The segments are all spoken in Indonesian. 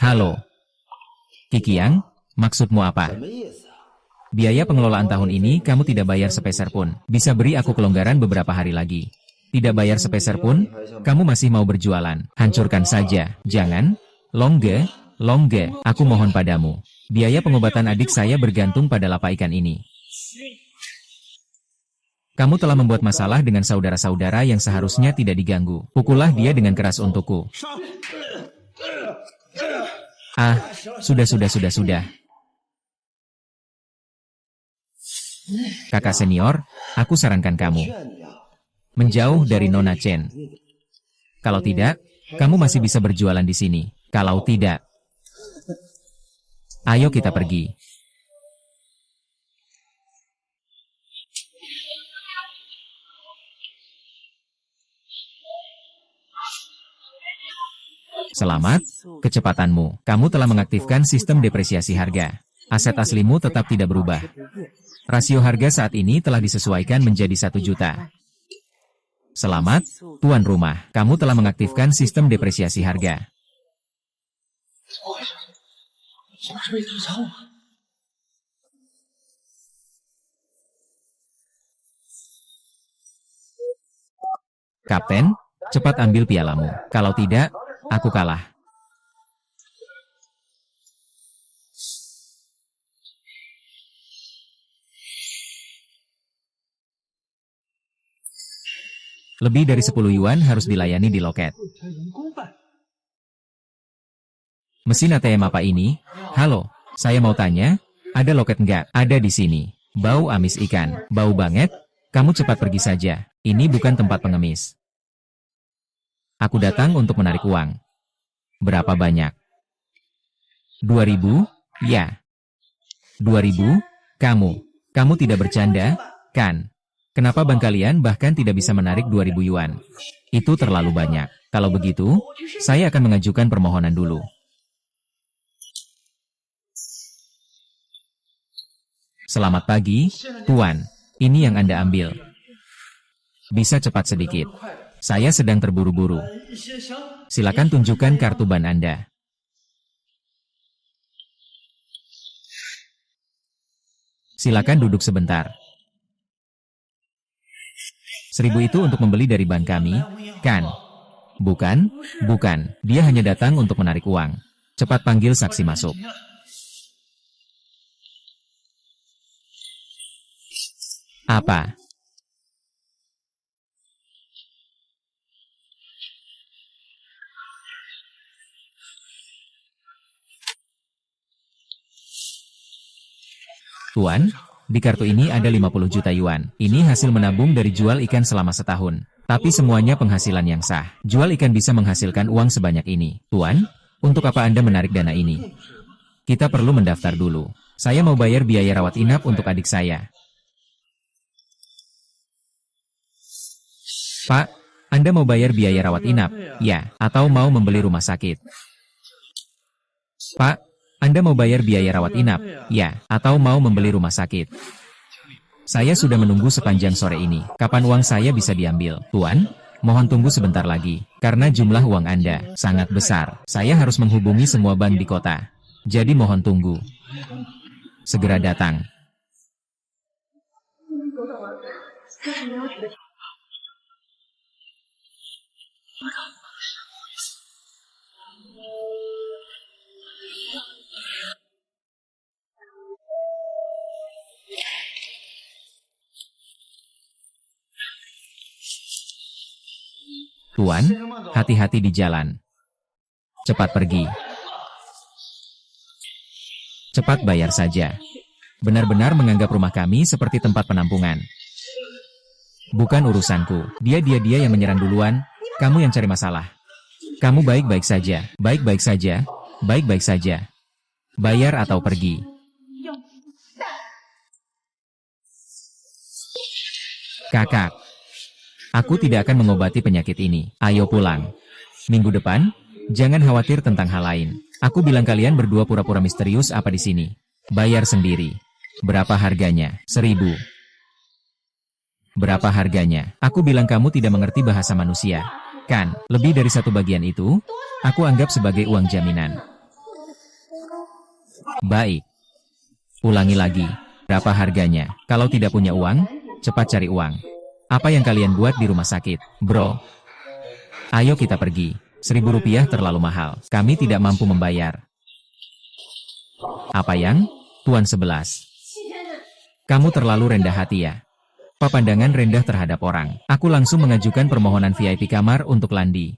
Halo, Kikiang, maksudmu apa? Biaya pengelolaan tahun ini kamu tidak bayar sepeser pun. Bisa beri aku kelonggaran beberapa hari lagi. Tidak bayar sepeser pun, kamu masih mau berjualan. Hancurkan saja. Jangan. Longge, aku mohon padamu. Biaya pengobatan adik saya bergantung pada lapa ikan ini. Kamu telah membuat masalah dengan saudara-saudara yang seharusnya tidak diganggu. Pukullah dia dengan keras untukku. Ah, sudah. Kakak senior, aku sarankan kamu menjauh dari Nona Chen. Kalau tidak, kamu masih bisa berjualan di sini. Kalau tidak, ayo kita pergi. Selamat, kecepatanmu. Kamu telah mengaktifkan sistem depresiasi harga. Aset aslimu tetap tidak berubah. Rasio harga saat ini telah disesuaikan menjadi 1 juta. Selamat, tuan rumah. Kamu telah mengaktifkan sistem depresiasi harga. Kapten, cepat ambil pialamu. Kalau tidak, aku kalah. Lebih dari 10 yuan harus dilayani di loket. Mesin ATM apa ini? Halo, saya mau tanya, ada loket enggak? Ada di sini. Bau amis ikan. Bau banget? Kamu cepat pergi saja. Ini bukan tempat pengemis. Aku datang untuk menarik uang. Berapa banyak? 2.000? Ya. 2.000? Kamu tidak bercanda, kan? Kenapa bank kalian bahkan tidak bisa menarik 2.000 yuan? Itu terlalu banyak. Kalau begitu, saya akan mengajukan permohonan dulu. Selamat pagi, Tuan. Ini yang Anda ambil. Bisa cepat sedikit. Saya sedang terburu-buru. Silakan tunjukkan kartu ban Anda. Silakan duduk sebentar. 1.000 itu untuk membeli dari ban kami, kan? Bukan. Dia hanya datang untuk menarik uang. Cepat panggil saksi masuk. Apa? Tuan, di kartu ini ada 50 juta yuan. Ini hasil menabung dari jual ikan selama setahun. Tapi semuanya penghasilan yang sah. Jual ikan bisa menghasilkan uang sebanyak ini. Tuan, untuk apa Anda menarik dana ini? Kita perlu mendaftar dulu. Saya mau bayar biaya rawat inap untuk adik saya. Pak, Anda mau bayar biaya rawat inap? Ya, atau mau membeli rumah sakit? Pak, Anda mau bayar biaya rawat inap? Ya, atau mau membeli rumah sakit? Saya sudah menunggu sepanjang sore ini. Kapan uang saya bisa diambil? Tuan, mohon tunggu sebentar lagi. Karena jumlah uang Anda sangat besar. Saya harus menghubungi semua bank di kota. Jadi mohon tunggu. Segera datang. Tuan, hati-hati di jalan. Cepat pergi. Cepat bayar saja. Benar-benar menganggap rumah kami seperti tempat penampungan. Bukan urusanku. Dia yang menyerang duluan. Kamu yang cari masalah. Kamu baik-baik saja. Baik-baik saja. Bayar atau pergi. Kakak. Aku tidak akan mengobati penyakit ini. Ayo pulang. Minggu depan, jangan khawatir tentang hal lain. Aku bilang kalian berdua pura-pura misterius apa di sini. Bayar sendiri. Berapa harganya? 1.000. Berapa harganya? Aku bilang kamu tidak mengerti bahasa manusia. Kan, lebih dari 1 bagian itu, aku anggap sebagai uang jaminan. Baik. Ulangi lagi. Berapa harganya? Kalau tidak punya uang, cepat cari uang. Apa yang kalian buat di rumah sakit? Bro. Ayo kita pergi. 1.000 rupiah terlalu mahal. Kami tidak mampu membayar. Apa yang? Tuan 11. Kamu terlalu rendah hati ya. Pandangan rendah terhadap orang. Aku langsung mengajukan permohonan VIP kamar untuk Landi.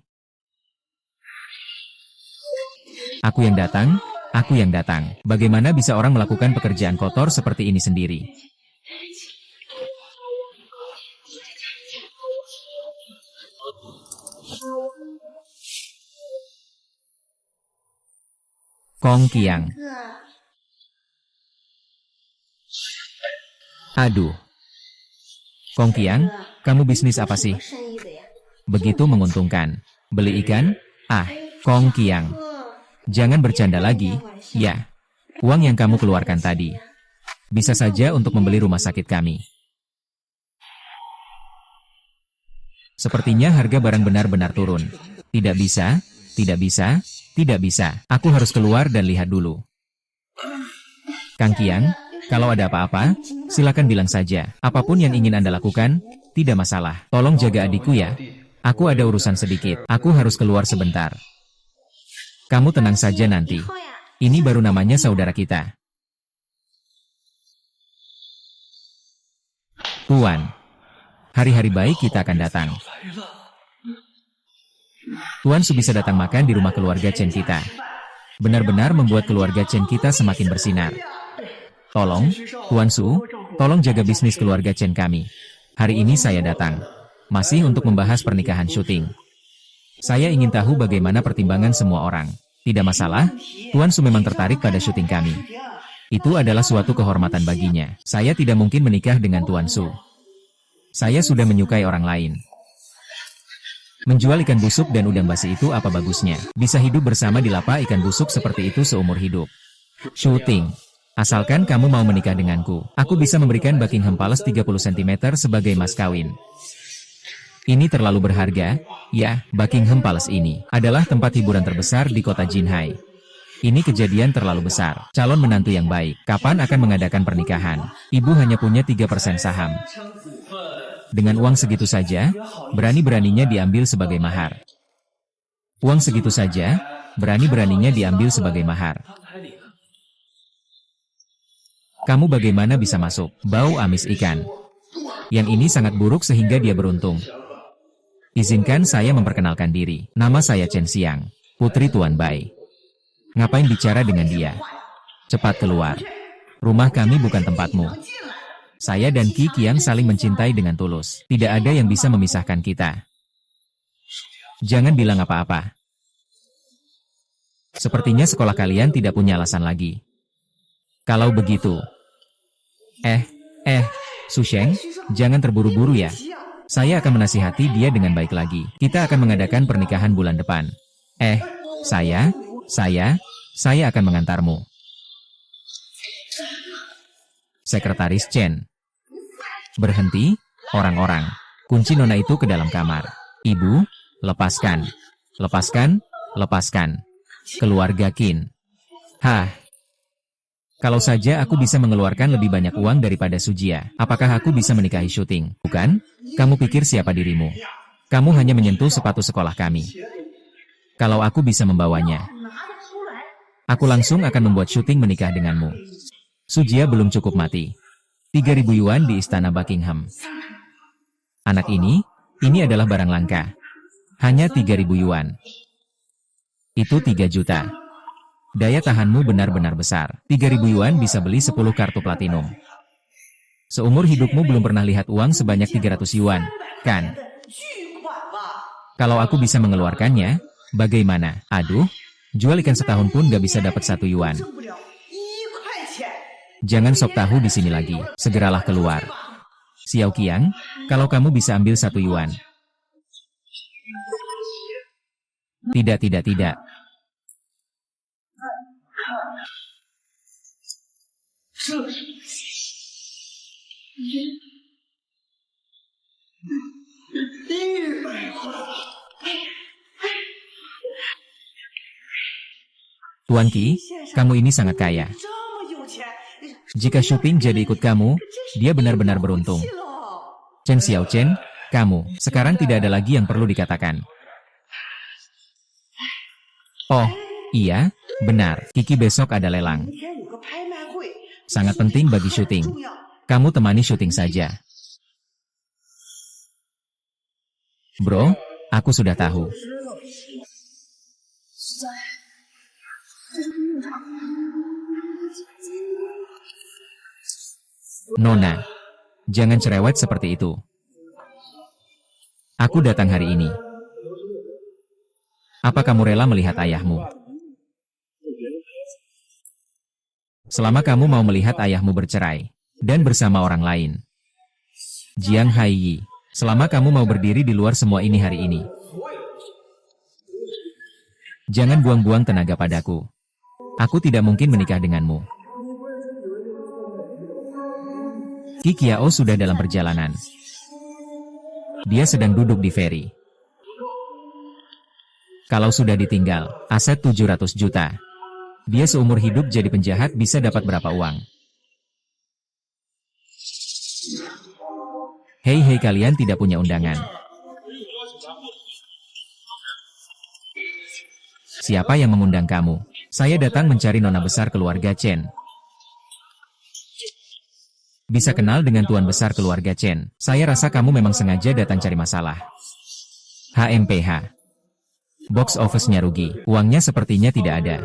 Aku yang datang, aku yang datang. Bagaimana bisa orang melakukan pekerjaan kotor seperti ini sendiri? Kong Qiang. Aduh. Kong Qiang, kamu bisnis apa sih? Begitu menguntungkan. Beli ikan? Ah, Kong Qiang. Jangan bercanda lagi, ya. Uang yang kamu keluarkan tadi. Bisa saja untuk membeli rumah sakit kami. Sepertinya harga barang benar-benar turun. Tidak bisa, tidak bisa, tidak bisa. Aku harus keluar dan lihat dulu. Kang Qiang, kalau ada apa-apa, silakan bilang saja. Apapun yang ingin Anda lakukan, tidak masalah. Tolong jaga adikku ya. Aku ada urusan sedikit. Aku harus keluar sebentar. Kamu tenang saja nanti. Ini baru namanya saudara kita. Tuan, hari-hari baik kita akan datang. Tuan Su bisa datang makan di rumah keluarga Chen kita. Benar-benar membuat keluarga Chen kita semakin bersinar. Tolong, Tuan Su, tolong jaga bisnis keluarga Chen kami. Hari ini saya datang. Masih untuk membahas pernikahan syuting. Saya ingin tahu bagaimana pertimbangan semua orang. Tidak masalah, Tuan Su memang tertarik pada syuting kami. Itu adalah suatu kehormatan baginya. Saya tidak mungkin menikah dengan Tuan Su. Saya sudah menyukai orang lain. Menjual ikan busuk dan udang basi itu apa bagusnya? Bisa hidup bersama di lapak ikan busuk seperti itu seumur hidup. Syuting. Asalkan kamu mau menikah denganku, aku bisa memberikan Buckingham Palace 30 cm sebagai mas kawin. Ini terlalu berharga, ya, Buckingham Palace ini adalah tempat hiburan terbesar di kota Jinhai. Ini kejadian terlalu besar. Calon menantu yang baik, kapan akan mengadakan pernikahan? Ibu hanya punya 3% saham. Dengan uang segitu saja, berani-beraninya diambil sebagai mahar. Uang segitu saja, berani-beraninya diambil sebagai mahar. Kamu bagaimana bisa masuk? Bau amis ikan. Yang ini sangat buruk sehingga dia beruntung. Izinkan saya memperkenalkan diri. Nama saya Chen Xiang, putri Tuan Bai. Ngapain bicara dengan dia? Cepat keluar. Rumah kami bukan tempatmu. Saya dan Qi Qiang saling mencintai dengan tulus. Tidak ada yang bisa memisahkan kita. Jangan bilang apa-apa. Sepertinya sekolah kalian tidak punya alasan lagi. Kalau begitu... Su Sheng, jangan terburu-buru ya. Saya akan menasihati dia dengan baik lagi. Kita akan mengadakan pernikahan bulan depan. Saya akan mengantarmu. Sekretaris Chen. Berhenti, orang-orang. Kunci nona itu ke dalam kamar. Ibu, lepaskan. Lepaskan, lepaskan. Keluarga Qin. Kalau saja aku bisa mengeluarkan lebih banyak uang daripada Sujia, apakah aku bisa menikahi syuting? Bukan? Kamu pikir siapa dirimu? Kamu hanya menyentuh sepatu sekolah kami. Kalau aku bisa membawanya, aku langsung akan membuat syuting menikah denganmu. Sujia belum cukup mati. 3.000 yuan di istana Buckingham. Anak ini adalah barang langka. Hanya 3.000 yuan. Itu 3 juta. Daya tahanmu benar-benar besar. 3.000 yuan bisa beli 10 kartu platinum. Seumur hidupmu belum pernah lihat uang sebanyak 300 yuan, kan? Kalau aku bisa mengeluarkannya, bagaimana? Aduh, jual ikan setahun pun gak bisa dapat 1 yuan. Jangan sok tahu di sini lagi. Segeralah keluar. Xiao Qiang, kalau kamu bisa ambil 1 yuan. Tidak. Tuan Qi, kamu ini sangat kaya. Jika Shuping jadi ikut kamu, dia benar-benar beruntung. Chen Xiaochen, kamu, sekarang tidak ada lagi yang perlu dikatakan. Oh, iya, benar, Kiki besok ada lelang. Sangat penting bagi syuting. Kamu temani syuting saja. Bro, aku sudah tahu. Nona, jangan cerewet seperti itu. Aku datang hari ini. Apa kamu rela melihat ayahmu? Selama kamu mau melihat ayahmu bercerai, dan bersama orang lain. Jiang Haiyi, selama kamu mau berdiri di luar semua ini hari ini. Jangan buang-buang tenaga padaku. Aku tidak mungkin menikah denganmu. Qi Qiao sudah dalam perjalanan. Dia sedang duduk di feri. Kalau sudah ditinggal, aset 700 juta. Dia seumur hidup jadi penjahat bisa dapat berapa uang? Hei kalian tidak punya undangan. Siapa yang mengundang kamu? Saya datang mencari nona besar keluarga Chen. Bisa kenal dengan tuan besar keluarga Chen. Saya rasa kamu memang sengaja datang cari masalah. HMPH. Box office-nya rugi. Uangnya sepertinya tidak ada.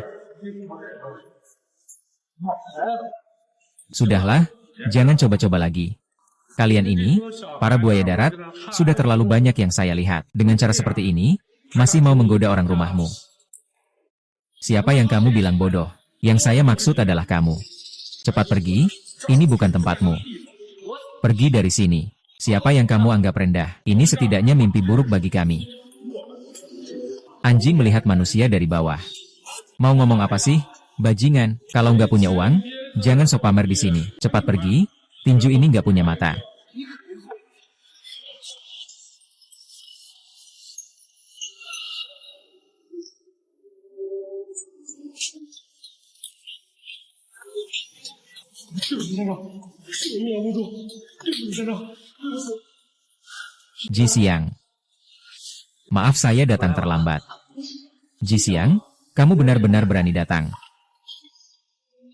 Sudahlah, jangan coba-coba lagi. Kalian ini, para buaya darat, sudah terlalu banyak yang saya lihat. Dengan cara seperti ini, masih mau menggoda orang rumahmu. Siapa yang kamu bilang bodoh? Yang saya maksud adalah kamu. Cepat pergi, ini bukan tempatmu. Pergi dari sini. Siapa yang kamu anggap rendah? Ini setidaknya mimpi buruk bagi kami. Anjing melihat manusia dari bawah. Mau ngomong apa sih? Bajingan, kalau nggak punya uang, jangan sok pamer di sini. Cepat pergi, tinju ini nggak punya mata. Ji Xiang. Maaf saya datang terlambat. Ji Xiang, kamu benar-benar berani datang.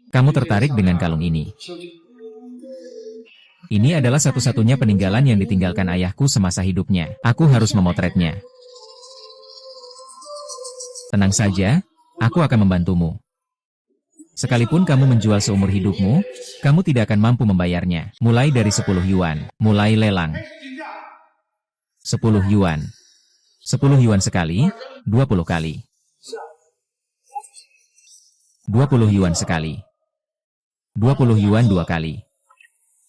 Kamu tertarik dengan kalung ini. Ini adalah satu-satunya peninggalan yang ditinggalkan ayahku semasa hidupnya. Aku harus memotretnya. Tenang saja, aku akan membantumu. Sekalipun kamu menjual seumur hidupmu, kamu tidak akan mampu membayarnya. Mulai dari 10 yuan. Mulai lelang. 10 yuan. 10 yuan sekali, 20 kali. 20 yuan sekali. 20 yuan 2 kali.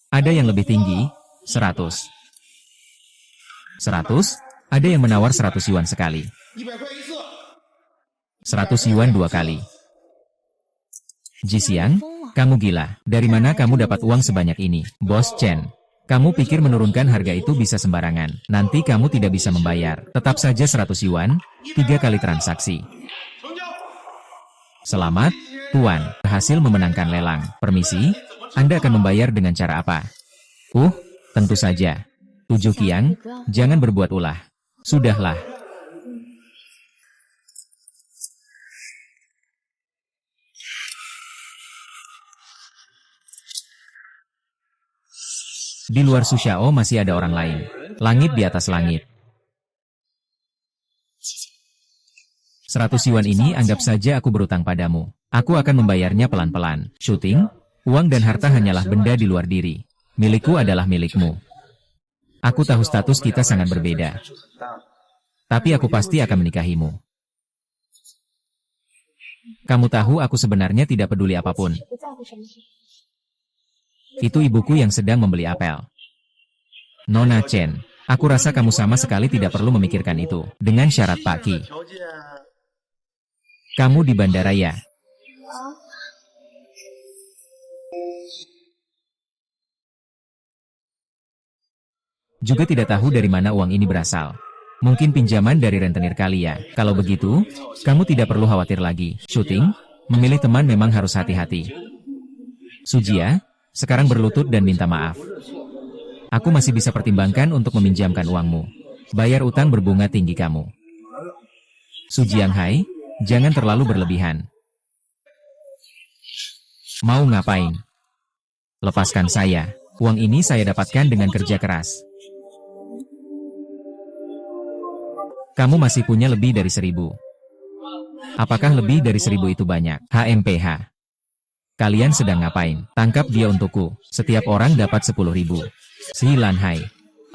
Ada yang lebih tinggi, 100. 100, ada yang menawar 100 yuan sekali. 100 yuan 2 kali. Ji Xiang, kamu gila. Dari mana kamu dapat uang sebanyak ini? Bos Chen, kamu pikir menurunkan harga itu bisa sembarangan. Nanti kamu tidak bisa membayar. Tetap saja 100 yuan, 3 kali transaksi. Selamat, Tuan. Berhasil memenangkan lelang. Permisi, Anda akan membayar dengan cara apa? Tentu saja. 7 kiang, jangan berbuat ulah. Sudahlah. Di luar Sushao masih ada orang lain. Langit di atas langit. 100 yuan ini anggap saja aku berutang padamu. Aku akan membayarnya pelan-pelan. Syuting, uang dan harta hanyalah benda di luar diri. Milikku adalah milikmu. Aku tahu status kita sangat berbeda. Tapi aku pasti akan menikahimu. Kamu tahu aku sebenarnya tidak peduli apapun. Itu ibuku yang sedang membeli apel. Nona Chen, aku rasa kamu sama sekali tidak perlu memikirkan itu. Dengan syarat Pak Qi. Kamu di bandara ya? Juga tidak tahu dari mana uang ini berasal. Mungkin pinjaman dari rentenir kali ya. Kalau begitu, kamu tidak perlu khawatir lagi. Syuting, memilih teman memang harus hati-hati. Sujia, Sekarang berlutut dan minta maaf. Aku masih bisa pertimbangkan untuk meminjamkan uangmu. Bayar utang berbunga tinggi kamu. Su Jianghai, jangan terlalu berlebihan. Mau ngapain? Lepaskan saya. Uang ini saya dapatkan dengan kerja keras. Kamu masih punya lebih dari 1.000. Apakah lebih dari 1.000 itu banyak? HMPH. Kalian sedang ngapain? Tangkap dia untukku. Setiap orang dapat 10.000. Si Lanhai.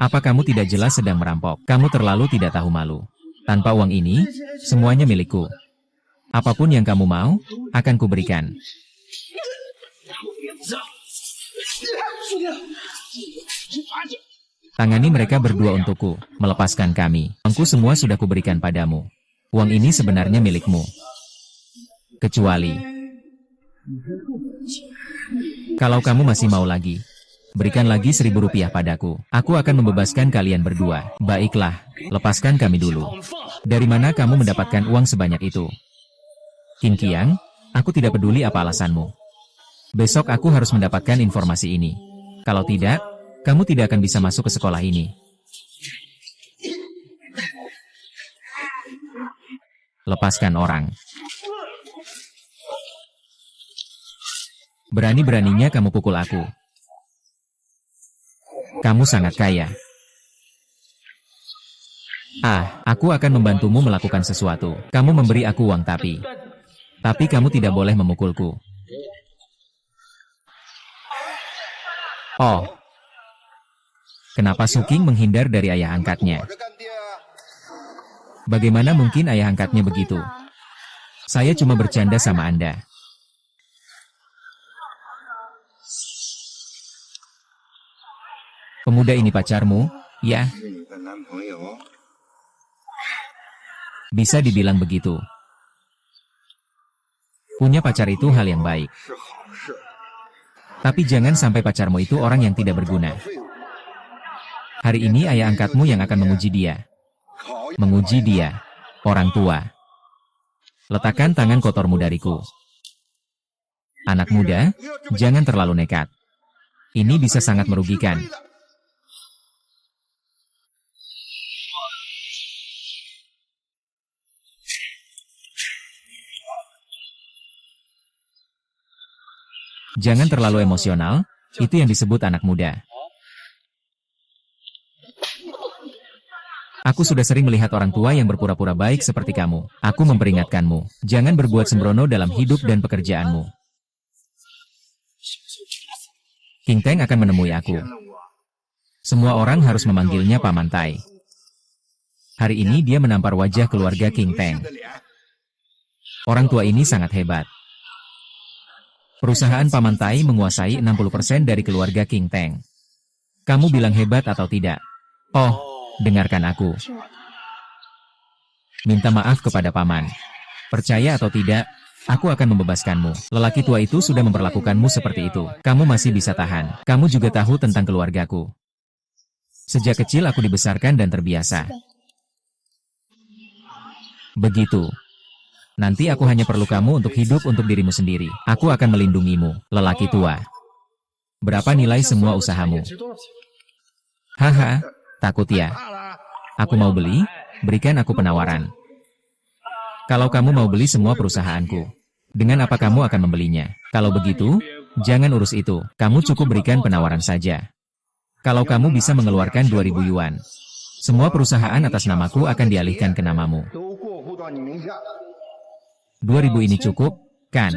Apa kamu tidak jelas sedang merampok? Kamu terlalu tidak tahu malu. Tanpa uang ini, semuanya milikku. Apapun yang kamu mau, akan kuberikan. Tangani mereka berdua untukku, melepaskan kami. Uangku semua sudah kuberikan padamu. Uang ini sebenarnya milikmu. Kecuali, kalau kamu masih mau lagi, berikan lagi 1.000 rupiah padaku. Aku akan membebaskan kalian berdua. Baiklah, lepaskan kami dulu. Dari mana kamu mendapatkan uang sebanyak itu? Qin Qiang, aku tidak peduli apa alasanmu. Besok aku harus mendapatkan informasi ini. Kalau tidak, kamu tidak akan bisa masuk ke sekolah ini. Lepaskan orang. Berani-beraninya kamu pukul aku. Kamu sangat kaya. Aku akan membantumu melakukan sesuatu. Kamu memberi aku uang tapi kamu tidak boleh memukulku. Oh. Kenapa Su Qing menghindar dari ayah angkatnya? Bagaimana mungkin ayah angkatnya begitu? Saya cuma bercanda sama Anda. Pemuda ini pacarmu, ya? Bisa dibilang begitu. Punya pacar itu hal yang baik. Tapi jangan sampai pacarmu itu orang yang tidak berguna. Hari ini ayah angkatmu yang akan menguji dia. Menguji dia, orang tua. Letakkan tangan kotormu dariku. Anak muda, jangan terlalu nekat. Ini bisa sangat merugikan. Jangan terlalu emosional, itu yang disebut anak muda. Aku sudah sering melihat orang tua yang berpura-pura baik seperti kamu. Aku memperingatkanmu, jangan berbuat sembrono dalam hidup dan pekerjaanmu. King Teng akan menemui aku. Semua orang harus memanggilnya Paman Tai. Hari ini dia menampar wajah keluarga King Teng. Orang tua ini sangat hebat. Perusahaan Paman Tai menguasai 60% dari keluarga King Teng. Kamu bilang hebat atau tidak? Oh. Dengarkan aku. Minta maaf kepada paman. Percaya atau tidak, aku akan membebaskanmu. Lelaki tua itu sudah memperlakukanmu seperti itu. Kamu masih bisa tahan. Kamu juga tahu tentang keluargaku. Sejak kecil aku dibesarkan dan terbiasa. Begitu. Nanti aku hanya perlu kamu untuk hidup untuk dirimu sendiri. Aku akan melindungimu, lelaki tua. Berapa nilai semua usahamu? Haha. Takut ya? Aku mau beli, berikan aku penawaran. Kalau kamu mau beli semua perusahaanku, dengan apa kamu akan membelinya? Kalau begitu, jangan urus itu. Kamu cukup berikan penawaran saja. Kalau kamu bisa mengeluarkan 2.000 yuan, semua perusahaan atas namaku akan dialihkan ke namamu. 2.000 ini cukup, kan?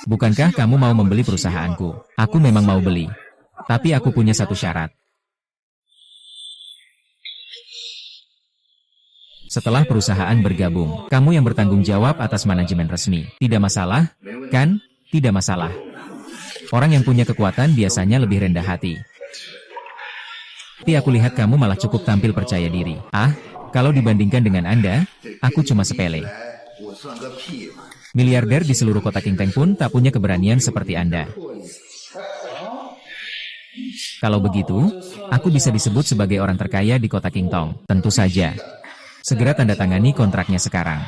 Bukankah kamu mau membeli perusahaanku? Aku memang mau beli. Tapi aku punya satu syarat. Setelah perusahaan bergabung, kamu yang bertanggung jawab atas manajemen resmi. Tidak masalah, kan? Tidak masalah. Orang yang punya kekuatan biasanya lebih rendah hati. Tapi aku lihat kamu malah cukup tampil percaya diri. Kalau dibandingkan dengan Anda, aku cuma sepele. Miliarder di seluruh kota King Teng pun tak punya keberanian seperti Anda. Kalau begitu, aku bisa disebut sebagai orang terkaya di kota King Tong. Tentu saja. Segera tanda tangani kontraknya sekarang.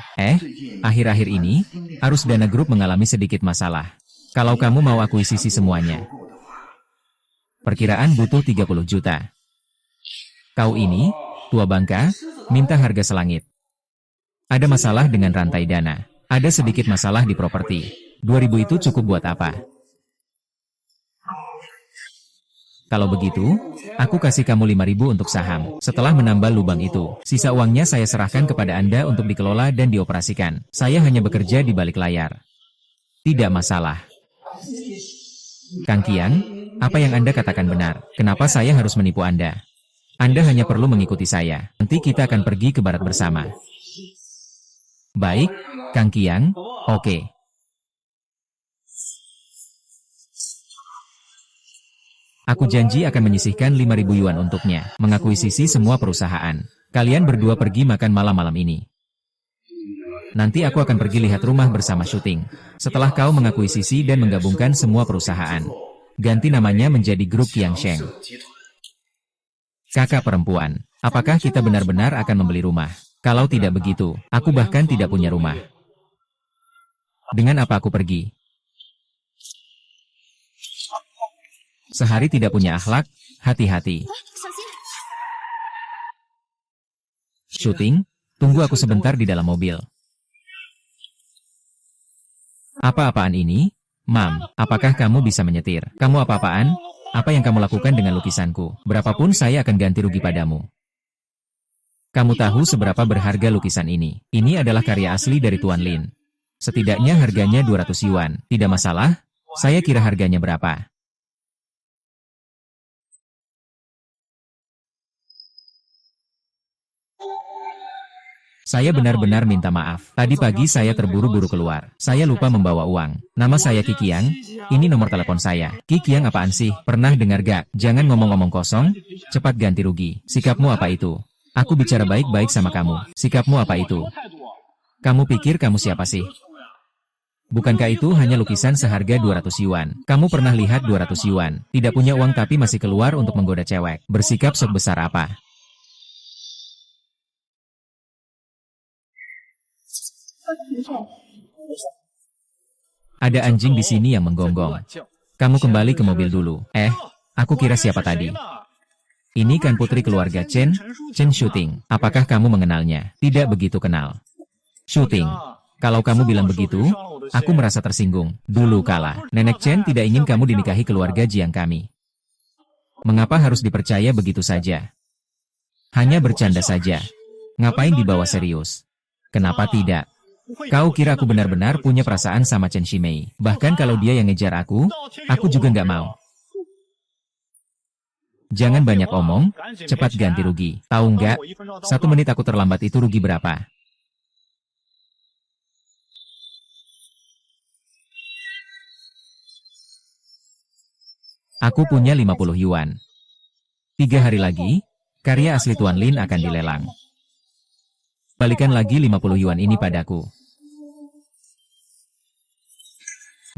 Akhir-akhir ini, Arus Dana Group mengalami sedikit masalah. Kalau kamu mau akuisisi semuanya, perkiraan butuh 30 juta. Kau ini, tua bangka, minta harga selangit. Ada masalah dengan rantai dana. Ada sedikit masalah di properti. 2.000 itu cukup buat apa? Kalau begitu, aku kasih kamu 5.000 untuk saham. Setelah menambal lubang itu, sisa uangnya saya serahkan kepada Anda untuk dikelola dan dioperasikan. Saya hanya bekerja di balik layar. Tidak masalah. Kang Qiang, apa yang Anda katakan benar. Kenapa saya harus menipu Anda? Anda hanya perlu mengikuti saya. Nanti kita akan pergi ke barat bersama. Baik, Kang Qiang, oke. Aku janji akan menyisihkan 5.000 yuan untuknya, mengakuisisi semua perusahaan. Kalian berdua pergi makan malam-malam ini. Nanti aku akan pergi lihat rumah bersama syuting. Setelah kau mengakuisisi dan menggabungkan semua perusahaan, ganti namanya menjadi Grup Qiangsheng. Kakak perempuan, apakah kita benar-benar akan membeli rumah? Kalau tidak begitu, aku bahkan tidak punya rumah. Dengan apa aku pergi? Sehari tidak punya akhlak, hati-hati. Syuting, tunggu aku sebentar di dalam mobil. Apa-apaan ini? Mam, apakah kamu bisa menyetir? Kamu apa-apaan? Apa yang kamu lakukan dengan lukisanku? Berapapun saya akan ganti rugi padamu. Kamu tahu seberapa berharga lukisan ini? Ini adalah karya asli dari Tuan Lin. Setidaknya harganya 200 yuan. Tidak masalah? Saya kira harganya berapa? Saya benar-benar minta maaf. Tadi pagi saya terburu-buru keluar. Saya lupa membawa uang. Nama saya Qi Qiang. Ini nomor telepon saya. Qi Qiang apaan sih? Pernah dengar gak? Jangan ngomong-ngomong kosong. Cepat ganti rugi. Sikapmu apa itu? Aku bicara baik-baik sama kamu. Sikapmu apa itu? Kamu pikir kamu siapa sih? Bukankah itu hanya lukisan seharga 200 yuan? Kamu pernah lihat 200 yuan? Tidak punya uang tapi masih keluar untuk menggoda cewek. Bersikap sebesar apa? Ada anjing di sini yang menggonggong. Kamu kembali ke mobil dulu. Aku kira siapa tadi? Ini kan putri keluarga Chen Shooting. Apakah kamu mengenalnya? Tidak begitu kenal. Shooting. Kalau kamu bilang begitu, aku merasa tersinggung. Dulu kala, Nenek Chen tidak ingin kamu dinikahi keluarga Jiang kami. Mengapa harus dipercaya begitu saja? Hanya bercanda saja. Ngapain dibawa serius? Kenapa tidak? Kau kira aku benar-benar punya perasaan sama Chen Shimei? Bahkan kalau dia yang ngejar aku juga nggak mau. Jangan banyak omong, cepat ganti rugi. Tahu nggak? 1 menit aku terlambat itu rugi berapa? Aku punya 50 yuan. 3 hari lagi, karya asli Tuan Lin akan dilelang. Balikan lagi 50 yuan ini padaku.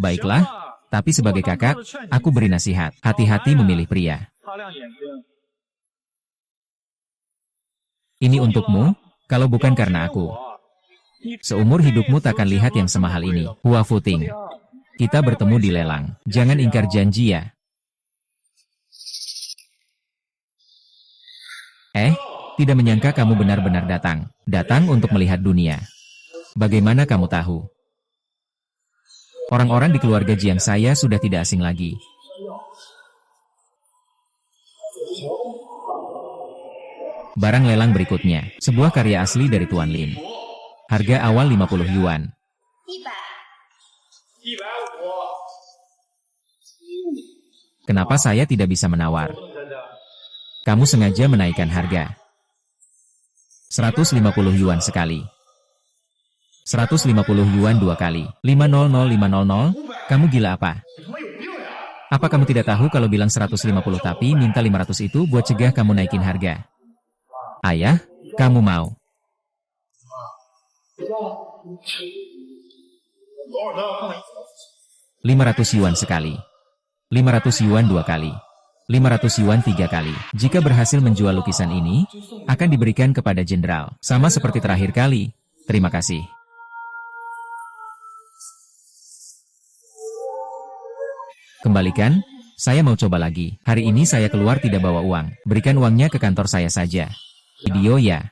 Baiklah, tapi sebagai kakak, aku beri nasihat. Hati-hati memilih pria. Ini untukmu, kalau bukan karena aku. Seumur hidupmu takkan lihat yang semahal ini. Hua Futing. Kita bertemu di lelang. Jangan ingkar janji ya. Tidak menyangka kamu benar-benar datang. Datang untuk melihat dunia. Bagaimana kamu tahu? Orang-orang di keluarga Jiang saya sudah tidak asing lagi. Barang lelang berikutnya, sebuah karya asli dari Tuan Lin. Harga awal 50 yuan. Kenapa saya tidak bisa menawar? Kamu sengaja menaikkan harga. 150 yuan sekali. 150 yuan 2 kali. 500, kamu gila apa? Apa kamu tidak tahu kalau bilang 150 tapi minta 500 itu buat cegah kamu naikin harga? Ayah, kamu mau? 500 yuan sekali. 500 yuan 2 kali. 500 yuan 3 kali. Jika berhasil menjual lukisan ini, akan diberikan kepada jenderal. Sama seperti terakhir kali. Terima kasih. Kembalikan, saya mau coba lagi. Hari ini saya keluar tidak bawa uang. Berikan uangnya ke kantor saya saja. Video ya.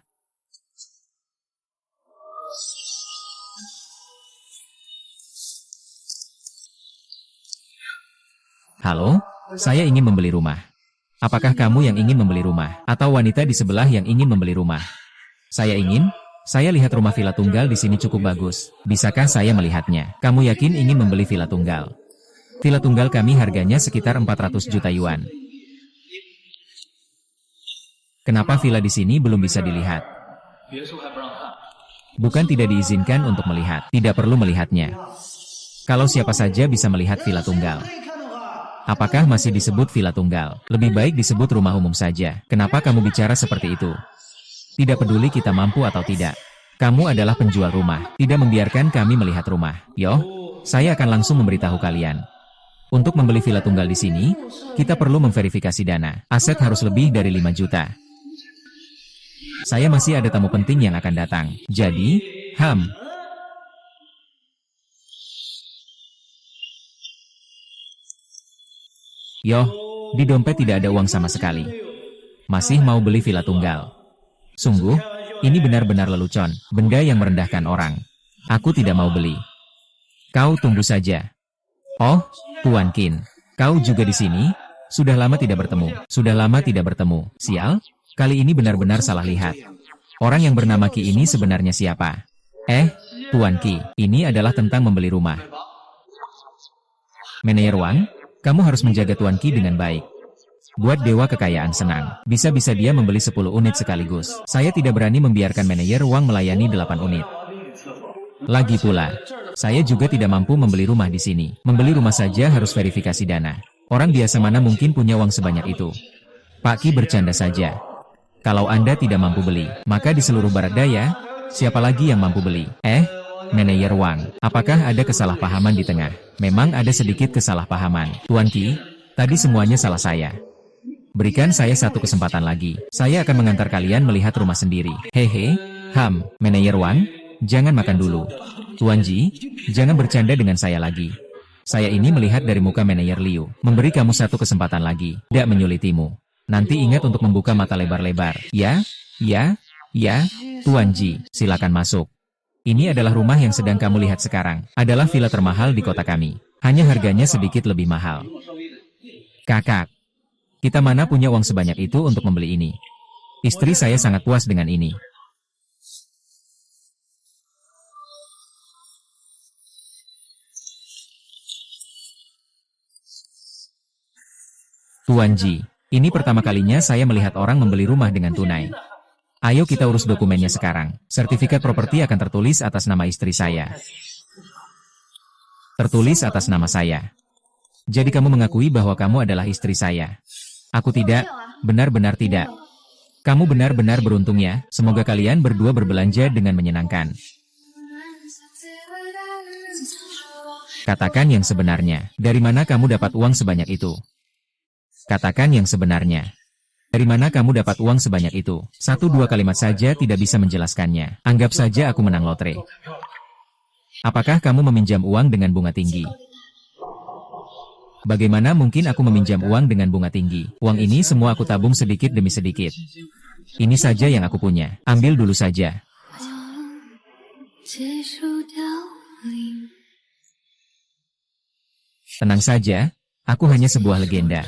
Halo, saya ingin membeli rumah. Apakah kamu yang ingin membeli rumah? Atau wanita di sebelah yang ingin membeli rumah? Saya lihat rumah villa tunggal di sini cukup bagus. Bisakah saya melihatnya? Kamu yakin ingin membeli villa tunggal? Villa tunggal kami harganya sekitar 400 juta yuan. Kenapa villa di sini belum bisa dilihat? Bukan tidak diizinkan untuk melihat, tidak perlu melihatnya. Kalau siapa saja bisa melihat villa tunggal. Apakah masih disebut villa tunggal? Lebih baik disebut rumah umum saja. Kenapa kamu bicara seperti itu? Tidak peduli kita mampu atau tidak. Kamu adalah penjual rumah, tidak membiarkan kami melihat rumah. Yo, saya akan langsung memberitahu kalian. Untuk membeli villa tunggal di sini, kita perlu memverifikasi dana. Aset harus lebih dari 5 juta. Saya masih ada tamu penting yang akan datang. Jadi, Yoh, di dompet tidak ada uang sama sekali. Masih mau beli villa tunggal. Sungguh, ini benar-benar lelucon, benda yang merendahkan orang. Aku tidak mau beli. Kau tunggu saja. Oh, Tuan Qin, kau juga di sini? Sudah lama tidak bertemu. Sial, kali ini benar-benar salah lihat. Orang yang bernama Qi ini sebenarnya siapa? Tuan Qi, ini adalah tentang membeli rumah. Manajer Wang, kamu harus menjaga Tuan Qi dengan baik. Buat dewa kekayaan senang. Bisa-bisa dia membeli 10 unit sekaligus. Saya tidak berani membiarkan manajer Wang melayani 8 unit. Lagi pula, saya juga tidak mampu membeli rumah di sini. Membeli rumah saja harus verifikasi dana. Orang biasa mana mungkin punya uang sebanyak itu? Pak Qi bercanda saja. Kalau Anda tidak mampu beli, maka di seluruh barat daya, siapa lagi yang mampu beli? Manajer Wang, apakah ada kesalahpahaman di tengah? Memang ada sedikit kesalahpahaman. Tuan Qi, tadi semuanya salah saya. Berikan saya satu kesempatan lagi. Saya akan mengantar kalian melihat rumah sendiri. Hehe, Manajer Wang, jangan makan dulu. Tuan Ji, jangan bercanda dengan saya lagi. Saya ini melihat dari muka Manajer Liu. Memberi kamu satu kesempatan lagi. Tidak menyulitimu. Nanti ingat untuk membuka mata lebar-lebar. Ya, Tuan Ji, silakan masuk. Ini adalah rumah yang sedang kamu lihat sekarang. Adalah villa termahal di kota kami. Hanya harganya sedikit lebih mahal. Kakak, kita mana punya uang sebanyak itu untuk membeli ini? Istri saya sangat puas dengan ini. Tuan Ji, ini pertama kalinya saya melihat orang membeli rumah dengan tunai. Ayo kita urus dokumennya sekarang. Sertifikat properti akan tertulis atas nama istri saya. Tertulis atas nama saya. Jadi kamu mengakui bahwa kamu adalah istri saya. Aku tidak, benar-benar tidak. Kamu benar-benar beruntung ya. Semoga kalian berdua berbelanja dengan menyenangkan. Katakan yang sebenarnya. Dari mana kamu dapat uang sebanyak itu? Katakan yang sebenarnya. Dari mana kamu dapat uang sebanyak itu? 1-2 kalimat saja tidak bisa menjelaskannya. Anggap saja aku menang lotre. Apakah kamu meminjam uang dengan bunga tinggi? Bagaimana mungkin aku meminjam uang dengan bunga tinggi? Uang ini semua aku tabung sedikit demi sedikit. Ini saja yang aku punya. Ambil dulu saja. Tenang saja, aku hanya sebuah legenda.